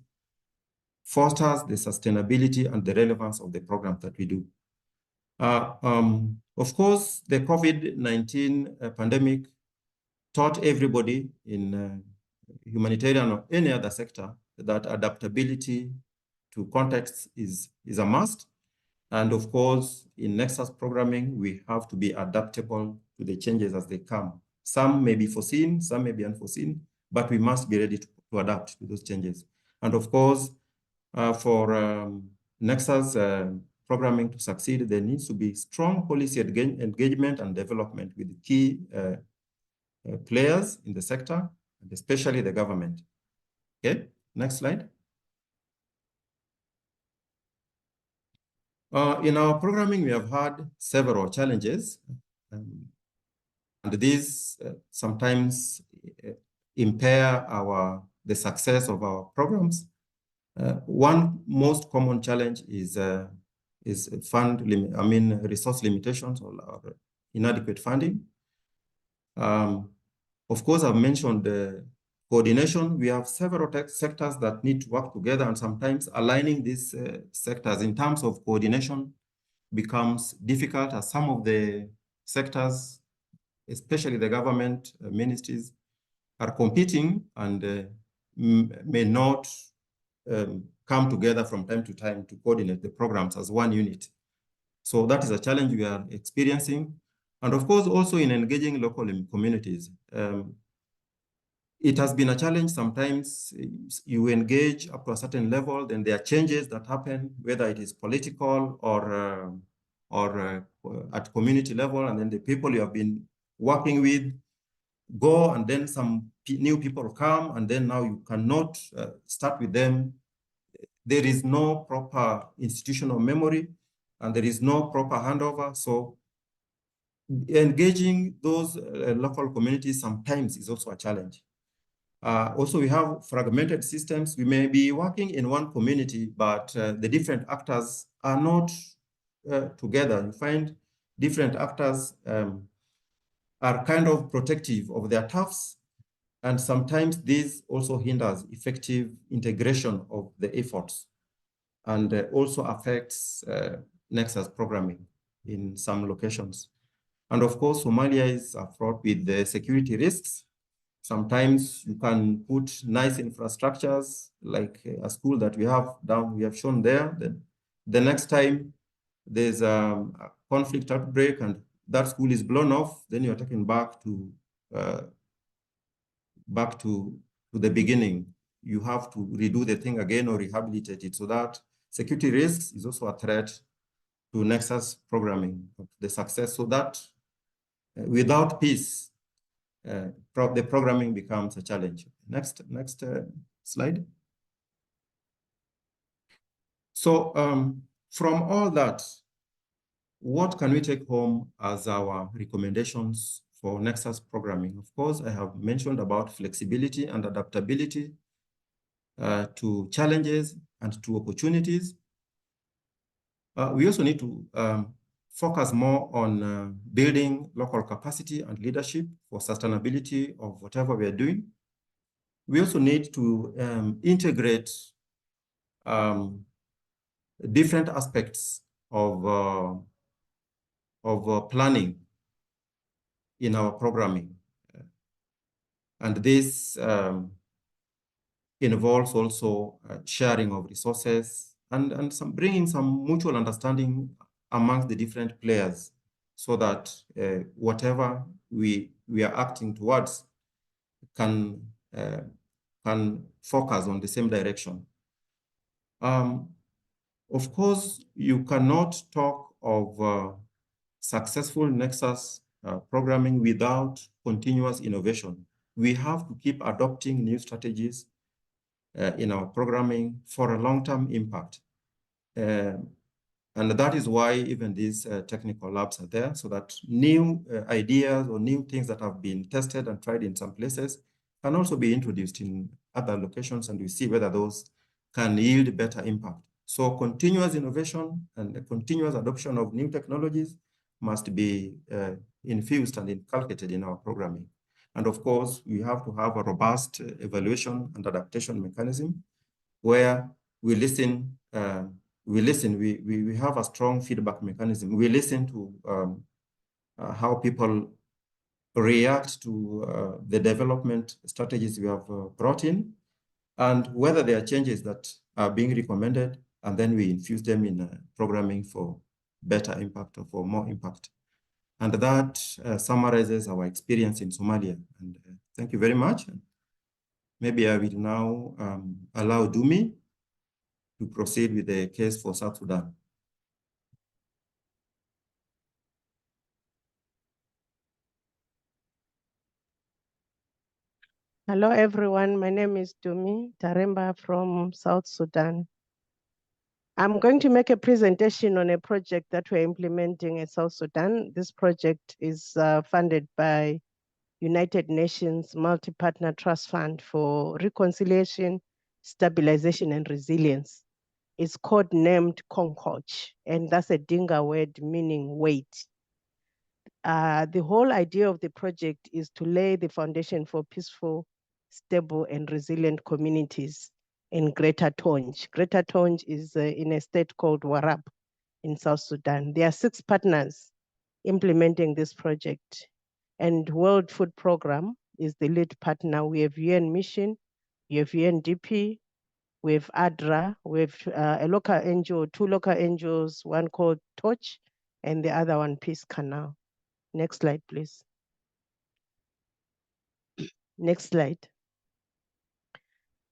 fosters the sustainability and the relevance of the programs that we do. Of course, the COVID-19 pandemic taught everybody in humanitarian or any other sector that adaptability to context is a must. And of course, in Nexus programming, we have to be adaptable to the changes as they come. Some may be foreseen, some may be unforeseen, but we must be ready to adapt to those changes. And of course, for Nexus programming to succeed, there needs to be strong policy engagement and development with key players in the sector, and especially the government. Okay, next slide. In our programming, we have had several challenges, and these sometimes impair the success of our programs. One most common challenge is resource limitations or inadequate funding. Of course, I've mentioned the coordination. We have several sectors that need to work together, and sometimes aligning these sectors in terms of coordination becomes difficult, as some of the sectors, especially the government ministries, are competing and may not come together from time to time to coordinate the programs as one unit. So that is a challenge we are experiencing. And of course, also in engaging local communities. It has been a challenge. Sometimes you engage up to a certain level, then there are changes that happen, whether it is political or at community level, and then the people you have been working with go, and then some new people come, and then now you cannot start with them. There is no proper institutional memory, and there is no proper handover. So engaging those local communities sometimes is also a challenge. Also, we have fragmented systems. We may be working in one community, but the different actors are not together. You find different actors are kind of protective of their turfs, and sometimes this also hinders effective integration of the efforts, and also affects Nexus programming in some locations. And of course, Somalia is fraught with the security risks. Sometimes you can put nice infrastructures like a school that we have shown there. Then the next time there's a conflict outbreak and that school is blown off, then you're taken back to the beginning. You have to redo the thing again or rehabilitate it. So that security risks is also a threat to Nexus programming, the success. So that without peace, the programming becomes a challenge. Next slide. So from all that, what can we take home as our recommendations for Nexus programming? Of course, I have mentioned about flexibility and adaptability to challenges and to opportunities. We also need to focus more on building local capacity and leadership for sustainability of whatever we are doing. We also need to integrate different aspects of planning in our programming. And this involves also sharing of resources and bringing some mutual understanding amongst the different players, so that whatever we are acting towards can focus on the same direction. Of course, you cannot talk of successful Nexus programming without continuous innovation. We have to keep adopting new strategies in our programming for a long-term impact. And that is why even these technical labs are there, so that new ideas or new things that have been tested and tried in some places can also be introduced in other locations, and we see whether those can yield better impact. So continuous innovation and the continuous adoption of new technologies must be infused and inculcated in our programming. And of course, we have to have a robust evaluation and adaptation mechanism where we listen. We have a strong feedback mechanism. We listen to how people react to the development strategies we have brought in, and whether there are changes that are being recommended, and then we infuse them in programming for better impact or for more impact. And that summarizes our experience in Somalia. And thank you very much. Maybe I will now allow Dumi to proceed with the case for South Sudan. Hello, everyone. My name is Dumi Taremba from South Sudan. I'm going to make a presentation on a project that we're implementing in South Sudan. This project is funded by United Nations Multi-Partner Trust Fund for Reconciliation, Stabilization, and Resilience. It's codenamed Concord, and that's a Dinka word meaning wait. The whole idea of the project is to lay the foundation for peaceful, stable, and resilient communities in Greater Tonj. Greater Tonj is in a state called Warab in South Sudan. There are 6 partners implementing this project, and World Food Programme is the lead partner. We have UN Mission, we have UNDP, we have ADRA, we have a local NGO, 2 local NGOs, one called Torch, and the other one Peace Canal. Next slide, please. Next slide.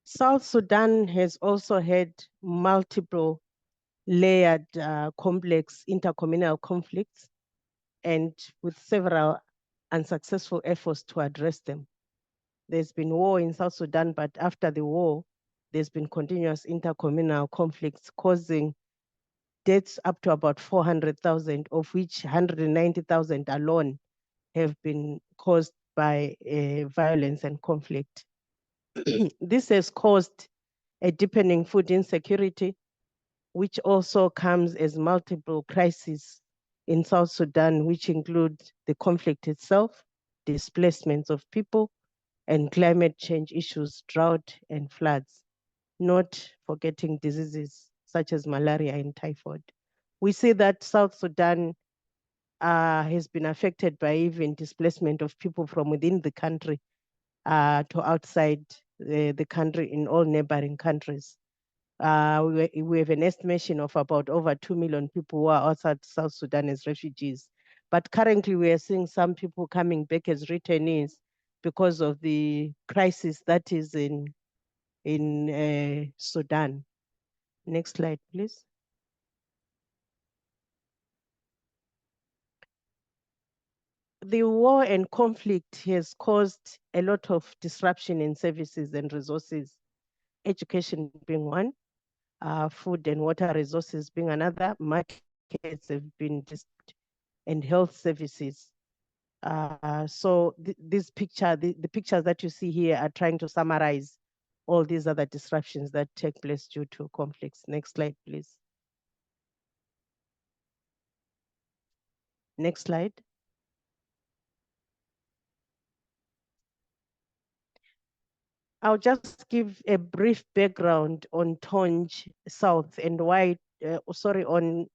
South Sudan has also had multiple layered complex intercommunal conflicts and with several unsuccessful efforts to address them. There's been war in South Sudan, but after the war, there's been continuous intercommunal conflicts causing deaths up to about 400,000, of which 190,000 alone have been caused by violence and conflict. This has caused a deepening food insecurity, which also comes as multiple crises in South Sudan, which include the conflict itself, displacements of people, and climate change issues, drought and floods, not forgetting diseases such as malaria and typhoid. We see that South Sudan has been affected by even displacement of people from within the country to outside the country in all neighboring countries. We have an estimation of about over 2 million people who are outside South Sudan as refugees. But currently we are seeing some people coming back as returnees because of the crisis that is in Sudan. Next slide, please. The war and conflict has caused a lot of disruption in services and resources, education being one, food and water resources being another, markets have been disturbed, and health services. So this picture, the pictures that you see here are trying to summarize all these other disruptions that take place due to conflicts. Next slide, please. Next slide. I'll just give a brief background on Tonj South and why, on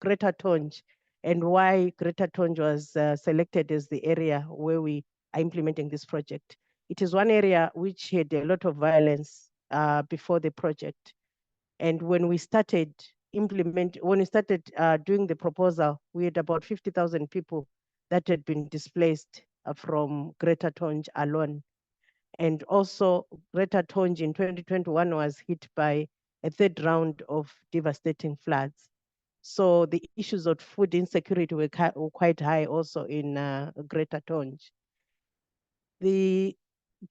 Greater Tonj and why Greater Tonj was selected as the area where we are implementing this project. It is one area which had a lot of violence before the project. And when we started doing the proposal, we had about 50,000 people that had been displaced from Greater Tonj alone. And also Greater Tonj in 2021 was hit by a third round of devastating floods. So the issues of food insecurity were quite high also in Greater Tonj. The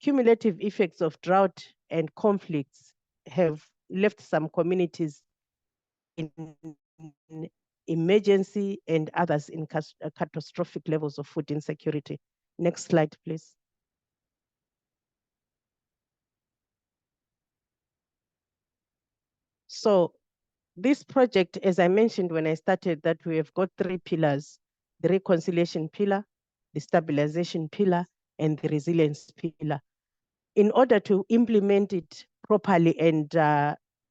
cumulative effects of drought and conflicts have left some communities in emergency and others in catastrophic levels of food insecurity. Next slide, please. So this project, as I mentioned when I started, that we have got 3 pillars: the reconciliation pillar, the stabilization pillar, and the resilience pillar. In order to implement it properly and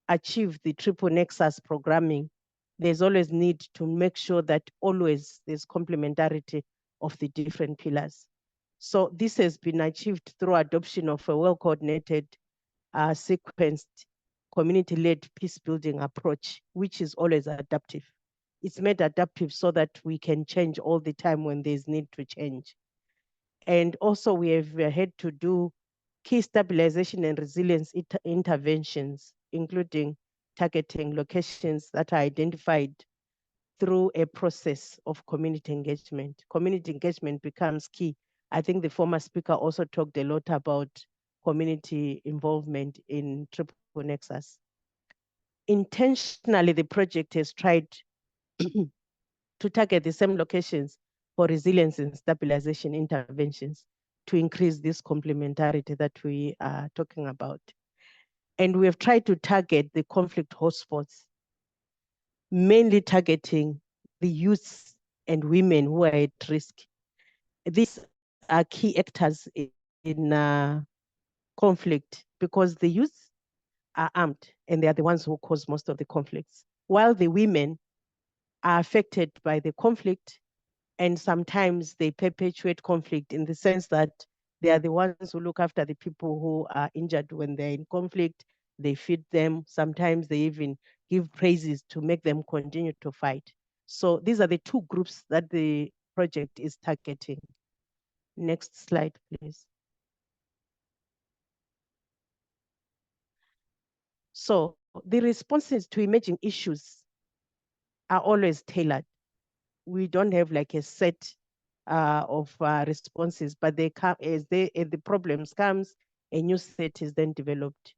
achieve the triple nexus programming, there's always need to make sure that always there's complementarity of the different pillars. So this has been achieved through adoption of a well-coordinated, sequenced, community-led peace-building approach, which is always adaptive. It's made adaptive so that we can change all the time when there's need to change. And also we have had to do key stabilization and resilience interventions, including targeting locations that are identified through a process of community engagement. Community engagement becomes key. I think the former speaker also talked a lot about community involvement in Triple Nexus. Intentionally, the project has tried to target the same locations for resilience and stabilization interventions to increase this complementarity that we are talking about. And we have tried to target the conflict hotspots, mainly targeting the youths and women who are at risk. These are key actors in conflict because the youths are armed and they are the ones who cause most of the conflicts, while the women are affected by the conflict and sometimes they perpetuate conflict in the sense that they are the ones who look after the people who are injured when they're in conflict. They feed them. Sometimes they even give praises to make them continue to fight. So these are the 2 groups that the project is targeting. Next slide, please. So the responses to emerging issues are always tailored. We don't have like a set of responses, but they come as the problems comes, a new set is then developed.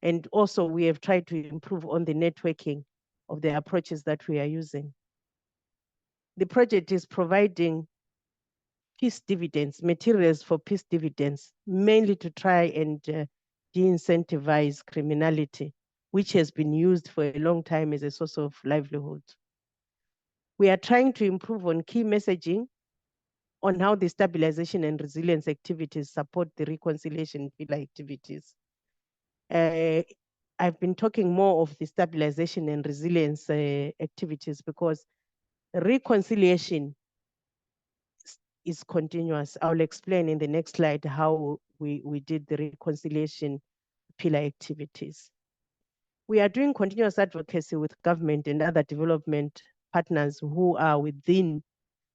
And also we have tried to improve on the networking of the approaches that we are using. The project is providing peace dividends, materials for peace dividends, mainly to try and de-incentivize criminality, which has been used for a long time as a source of livelihood. We are trying to improve on key messaging on how the stabilization and resilience activities support the reconciliation pillar activities. I've been talking more of the stabilization and resilience activities because reconciliation is continuous. I'll explain in the next slide how we did the reconciliation pillar activities. We are doing continuous advocacy with government and other development partners who are within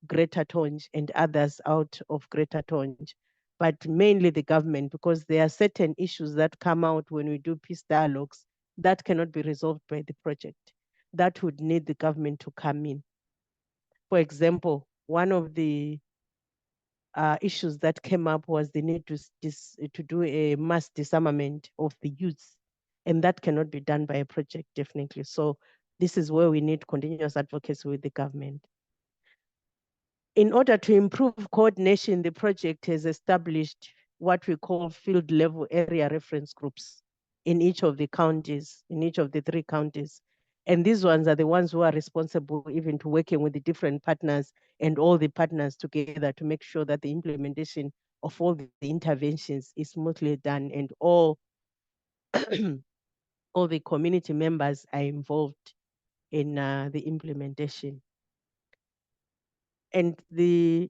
Greater Tonj and others out of Greater Tonj, but mainly the government, because there are certain issues that come out when we do peace dialogues that cannot be resolved by the project. That would need the government to come in. For example, one of the issues that came up was the need to do a mass disarmament of the youth, and that cannot be done by a project, definitely. So this is where we need continuous advocacy with the government. In order to improve coordination, the project has established what we call field level area reference groups in each of the counties, in each of the 3 counties. And these ones are the ones who are responsible even to working with the different partners and all the partners together to make sure that the implementation of all the interventions is smoothly done and all, all the community members are involved in the implementation. And the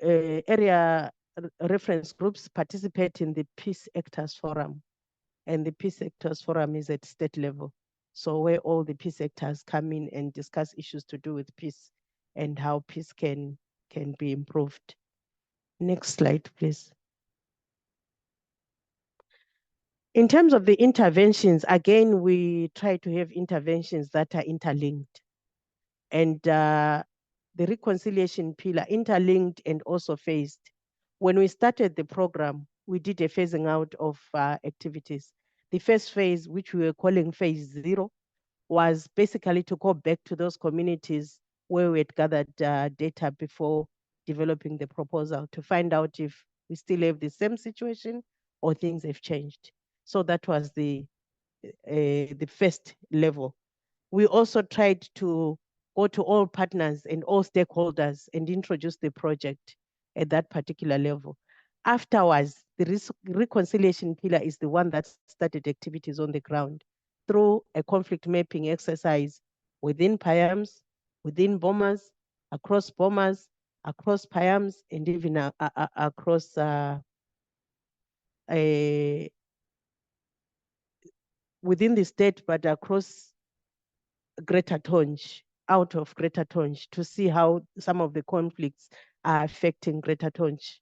area reference groups participate in the Peace Actors Forum. And the Peace Actors Forum is at state level. So where all the peace actors come in and discuss issues to do with peace and how peace can be improved. Next slide, please. In terms of the interventions, again, we try to have interventions that are interlinked. And the reconciliation pillar, interlinked and also phased. When we started the program, we did a phasing out of activities. The first phase, which we were calling phase 0, was basically to go back to those communities where we had gathered data before developing the proposal to find out if we still have the same situation or things have changed. So that was the first level. We also tried to go to all partners and all stakeholders and introduce the project at that particular level. Afterwards, the reconciliation pillar is the one that started activities on the ground through a conflict mapping exercise within PIAMs, within bombers, across PIAMs, and even across within the state, but across Greater Tonj, out of Greater Tonj, to see how some of the conflicts are affecting Greater Tonj.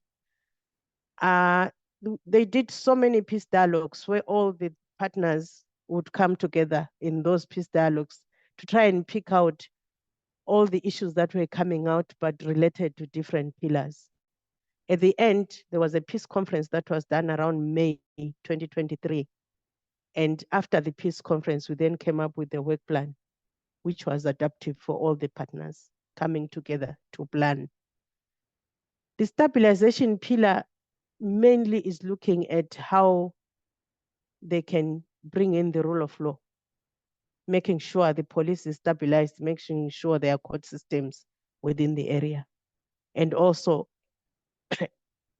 They did so many peace dialogues where all the partners would come together in those peace dialogues to try and pick out all the issues that were coming out, but related to different pillars. At the end, there was a peace conference that was done around May 2023. And after the peace conference, we then came up with a work plan, which was adaptive for all the partners coming together to plan. The stabilization pillar mainly is looking at how they can bring in the rule of law, making sure the police is stabilized, making sure there are court systems within the area, and also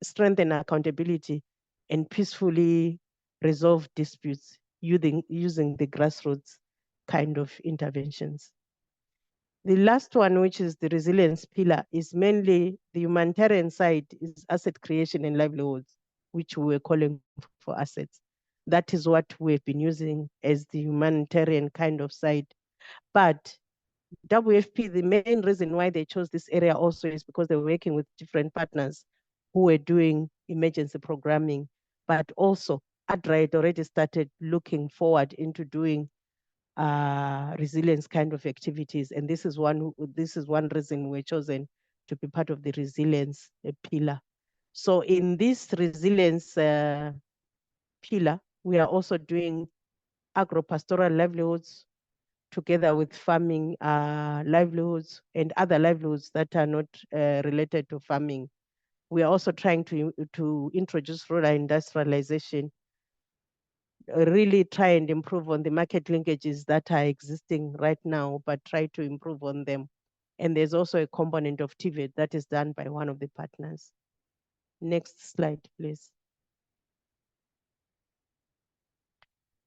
strengthen accountability and peacefully resolve disputes using the grassroots kind of interventions. The last one, which is the resilience pillar, is mainly the humanitarian side, is asset creation and livelihoods, which we were calling for assets. That is what we've been using as the humanitarian kind of side. But WFP, the main reason why they chose this area also is because they were working with different partners who were doing emergency programming, but also ADRA had already started looking forward into doing resilience kind of activities. And this is one reason we were chosen to be part of the resilience pillar. So in this resilience pillar, we are also doing agro-pastoral livelihoods together with farming livelihoods and other livelihoods that are not related to farming. We are also trying to introduce rural industrialization, really try and improve on the market linkages that are existing right now, but try to improve on them. And there's also a component of TVET that is done by one of the partners. Next slide, please.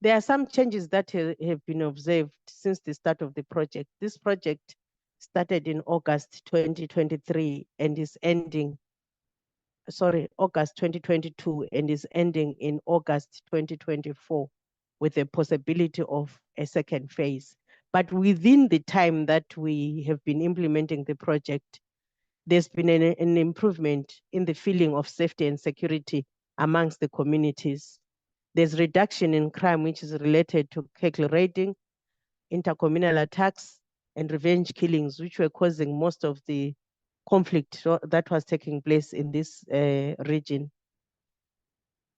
There are some changes that have been observed since the start of the project. This project started in August 2023 and is ending, August 2022 and is ending in August 2024 with a possibility of a second phase. But within the time that we have been implementing the project, there's been an improvement in the feeling of safety and security amongst the communities. There's reduction in crime, which is related to cattle raiding, intercommunal attacks, and revenge killings, which were causing most of the conflict that was taking place in this region.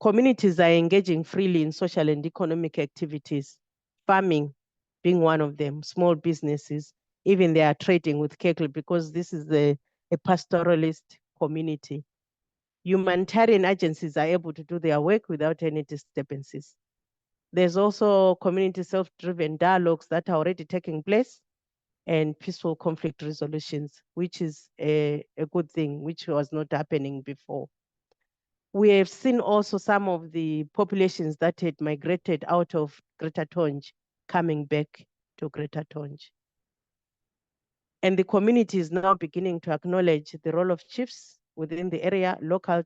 Communities are engaging freely in social and economic activities, farming being one of them, small businesses, even they are trading with cattle because this is a pastoralist community. Humanitarian agencies are able to do their work without any disturbances. There's also community self-driven dialogues that are already taking place and peaceful conflict resolutions, which is a good thing, which was not happening before. We have seen also some of the populations that had migrated out of Greater Tonj coming back to Greater Tonj. And the community is now beginning to acknowledge the role of chiefs within the area, local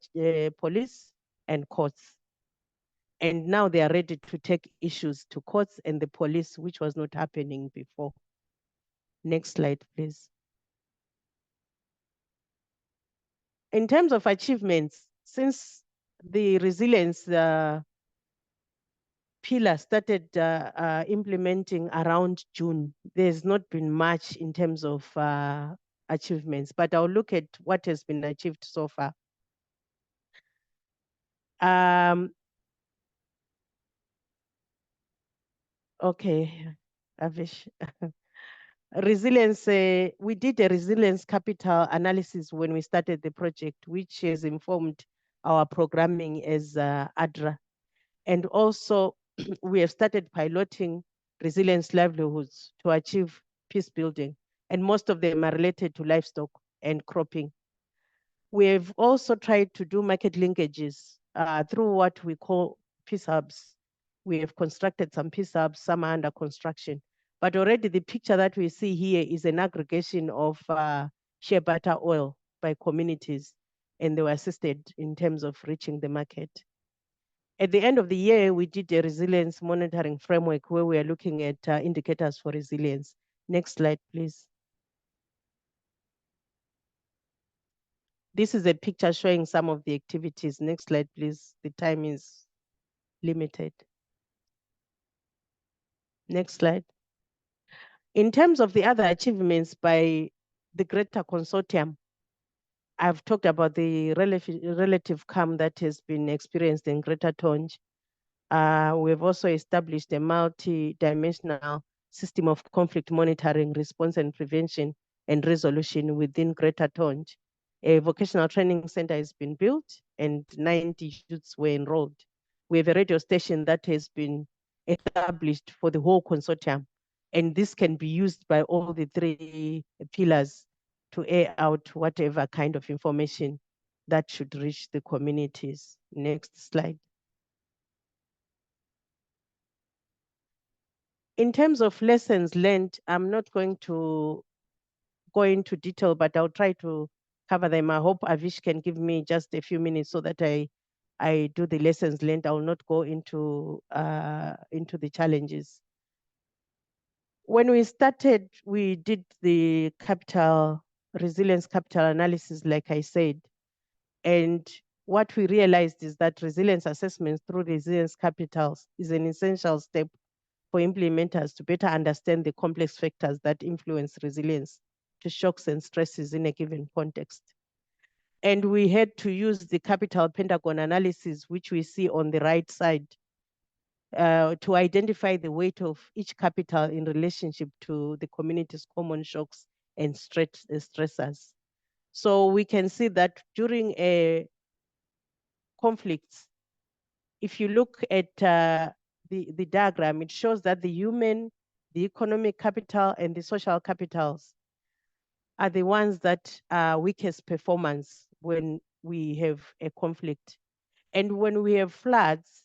police and courts. And now they are ready to take issues to courts and the police, which was not happening before. Next slide, please. In terms of achievements, since the resilience pillar started implementing around June, there's not been much in terms of achievements, but I'll look at what has been achieved so far. Okay, Avish. Resilience, we did a resilience capital analysis when we started the project, which has informed our programming as ADRA. And also we have started piloting resilience livelihoods to achieve peace building. And most of them are related to livestock and cropping. We have also tried to do market linkages through what we call peace hubs. We have constructed some peace hubs, some are under construction. But already the picture that we see here is an aggregation of shea butter oil by communities, and they were assisted in terms of reaching the market. At the end of the year, we did a resilience monitoring framework where we are looking at indicators for resilience. Next slide, please. This is a picture showing some of the activities. Next slide, please. The time is limited. Next slide. In terms of the other achievements by the Greater Consortium, I've talked about the relative calm that has been experienced in Greater Tonj. We've also established a multi-dimensional system of conflict monitoring, response and prevention and resolution within Greater Tonj. A vocational training center has been built and 90 youths were enrolled. We have a radio station that has been established for the whole consortium, and this can be used by all the three pillars to air out whatever kind of information that should reach the communities. Next slide. In terms of lessons learned, I'm not going to go into detail, but I'll try to cover them. I hope Avish can give me just a few minutes so that I do the lessons learned. I will not go into the challenges. When we started, we did the resilience capital analysis, like I said. And what we realized is that resilience assessments through resilience capitals is an essential step for implementers to better understand the complex factors that influence resilience to shocks and stresses in a given context. And we had to use the capital pentagon analysis, which we see on the right side, to identify the weight of each capital in relationship to the community's common shocks and stressors. So we can see that during a conflict, if you look at the diagram, it shows that the human, the economic capital, and the social capitals are the ones that are weakest performance when we have a conflict. And when we have floods,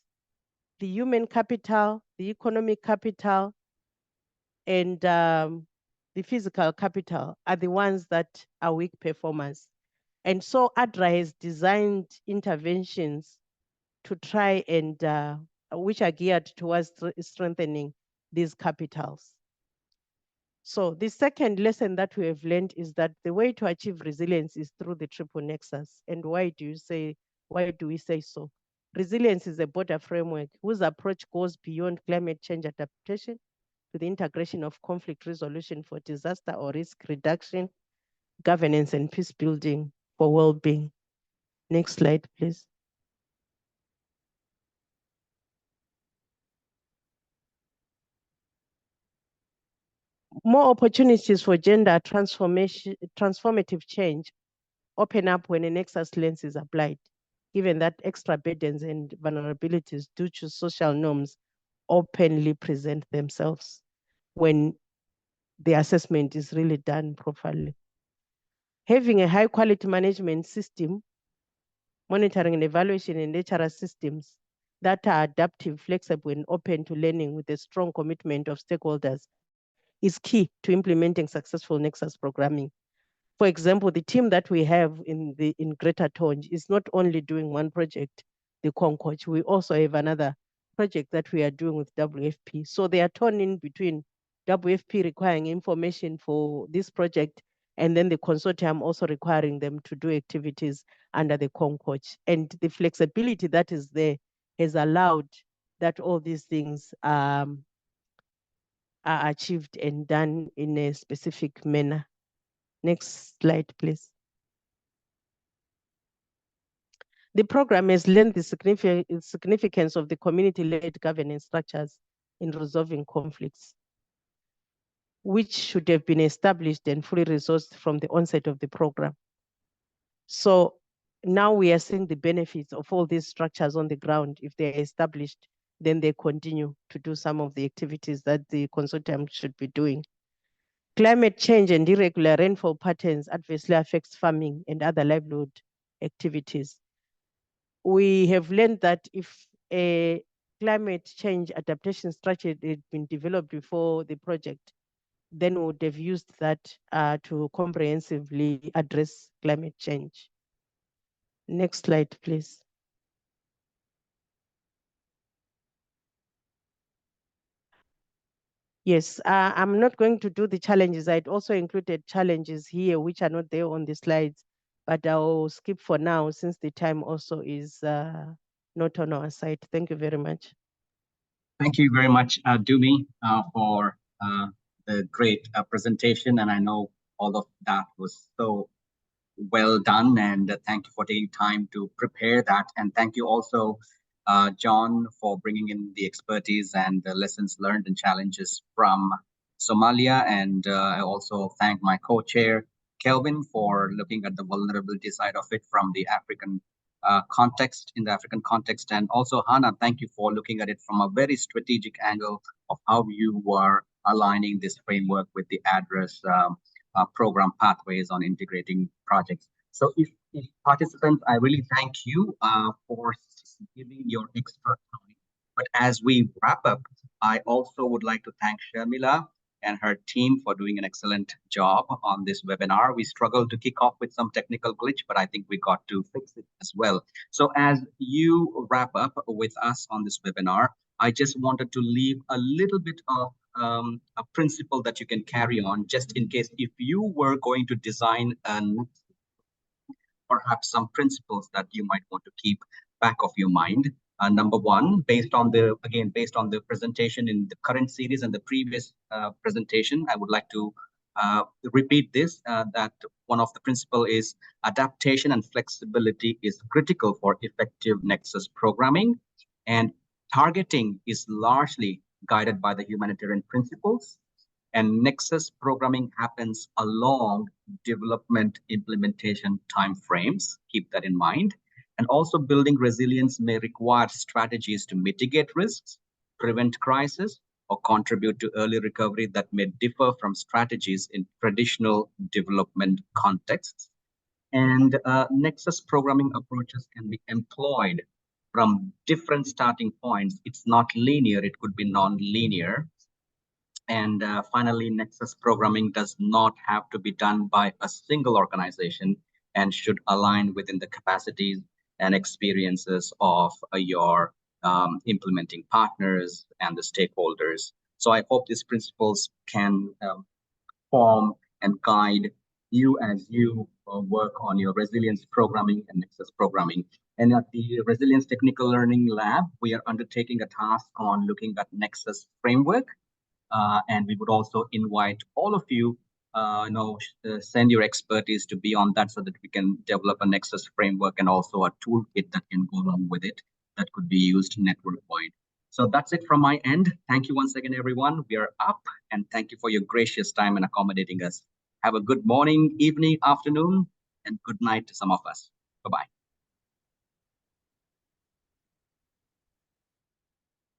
the human capital, the economic capital, and the physical capital are the ones that are weak performers. And so ADRA has designed interventions to try and, which are geared towards strengthening these capitals. So the second lesson that we have learned is that the way to achieve resilience is through the triple nexus. And why do we say so? Resilience is a broader framework whose approach goes beyond climate change adaptation to the integration of conflict resolution for disaster or risk reduction, governance, and peace building for well-being. Next slide, please. More opportunities for gender transformative change open up when a nexus lens is applied, given that extra burdens and vulnerabilities due to social norms openly present themselves when the assessment is really done properly. Having a high quality management system, monitoring and evaluation and HRS systems that are adaptive, flexible, and open to learning with a strong commitment of stakeholders is key to implementing successful Nexus programming. For example, the team that we have in Greater Tonj is not only doing one project, the Concord, we also have another project that we are doing with WFP. So they are torn in between WFP requiring information for this project and then the consortium also requiring them to do activities under the Concord. And the flexibility that is there has allowed that all these things are achieved and done in a specific manner. Next slide, please. The program has learned the significance of the community-led governance structures in resolving conflicts, which should have been established and fully resourced from the onset of the program. So now we are seeing the benefits of all these structures on the ground. If they're established, then they continue to do some of the activities that the consortium should be doing. Climate change and irregular rainfall patterns adversely affects farming and other livelihood activities. We have learned that if a climate change adaptation strategy had been developed before the project, then we would have used that to comprehensively address climate change. Next slide, please. Yes, I'm not going to do the challenges. I'd also included challenges here, which are not there on the slides, but I'll skip for now since the time also is not on our side. Thank you very much. Thank you very much, Dumi, for the great presentation. And I know all of that was so well done. And thank you for taking time to prepare that. And thank you also, John, for bringing in the expertise and the lessons learned and challenges from Somalia. And I also thank my co-chair, Kelvin, for looking at the vulnerability side of it from the African context, in the African context. And also, Hannah, thank you for looking at it from a very strategic angle of how you are aligning this framework with the ADRA's program pathways on integrating projects. So if participants, I really thank you for giving your extra time. But as we wrap up, I also would like to thank Sharmila and her team for doing an excellent job on this webinar. We struggled to kick off with some technical glitch, but I think we got to fix it as well. So as you wrap up with us on this webinar, I just wanted to leave a little bit of a principle that you can carry on just in case if you were going to design perhaps some principles that you might want to keep back of your mind. Number one, based on the presentation in the current series and the previous presentation, I would like to repeat this, that one of the principles is adaptation and flexibility is critical for effective Nexus programming, and targeting is largely guided by the humanitarian principles, and Nexus programming happens along development implementation timeframes. Keep that in mind. And also building resilience may require strategies to mitigate risks, prevent crisis, or contribute to early recovery that may differ from strategies in traditional development contexts. And Nexus programming approaches can be employed from different starting points. It's not linear, it could be non-linear. And finally, Nexus programming does not have to be done by a single organization and should align within the capacities and experiences of your implementing partners and the stakeholders. So I hope these principles can form and guide you as you work on your resilience programming and Nexus programming. And at the Resilience Technical Learning Lab, we are undertaking a task on looking at Nexus framework. And we would also invite all of you, send your expertise to be on that so that we can develop a Nexus framework and also a toolkit that can go along with it that could be used network-wide. So that's it from my end. Thank you once again, everyone. We are up, and thank you for your gracious time and accommodating us. Have a good morning, evening, afternoon, and good night to some of us. Bye-bye.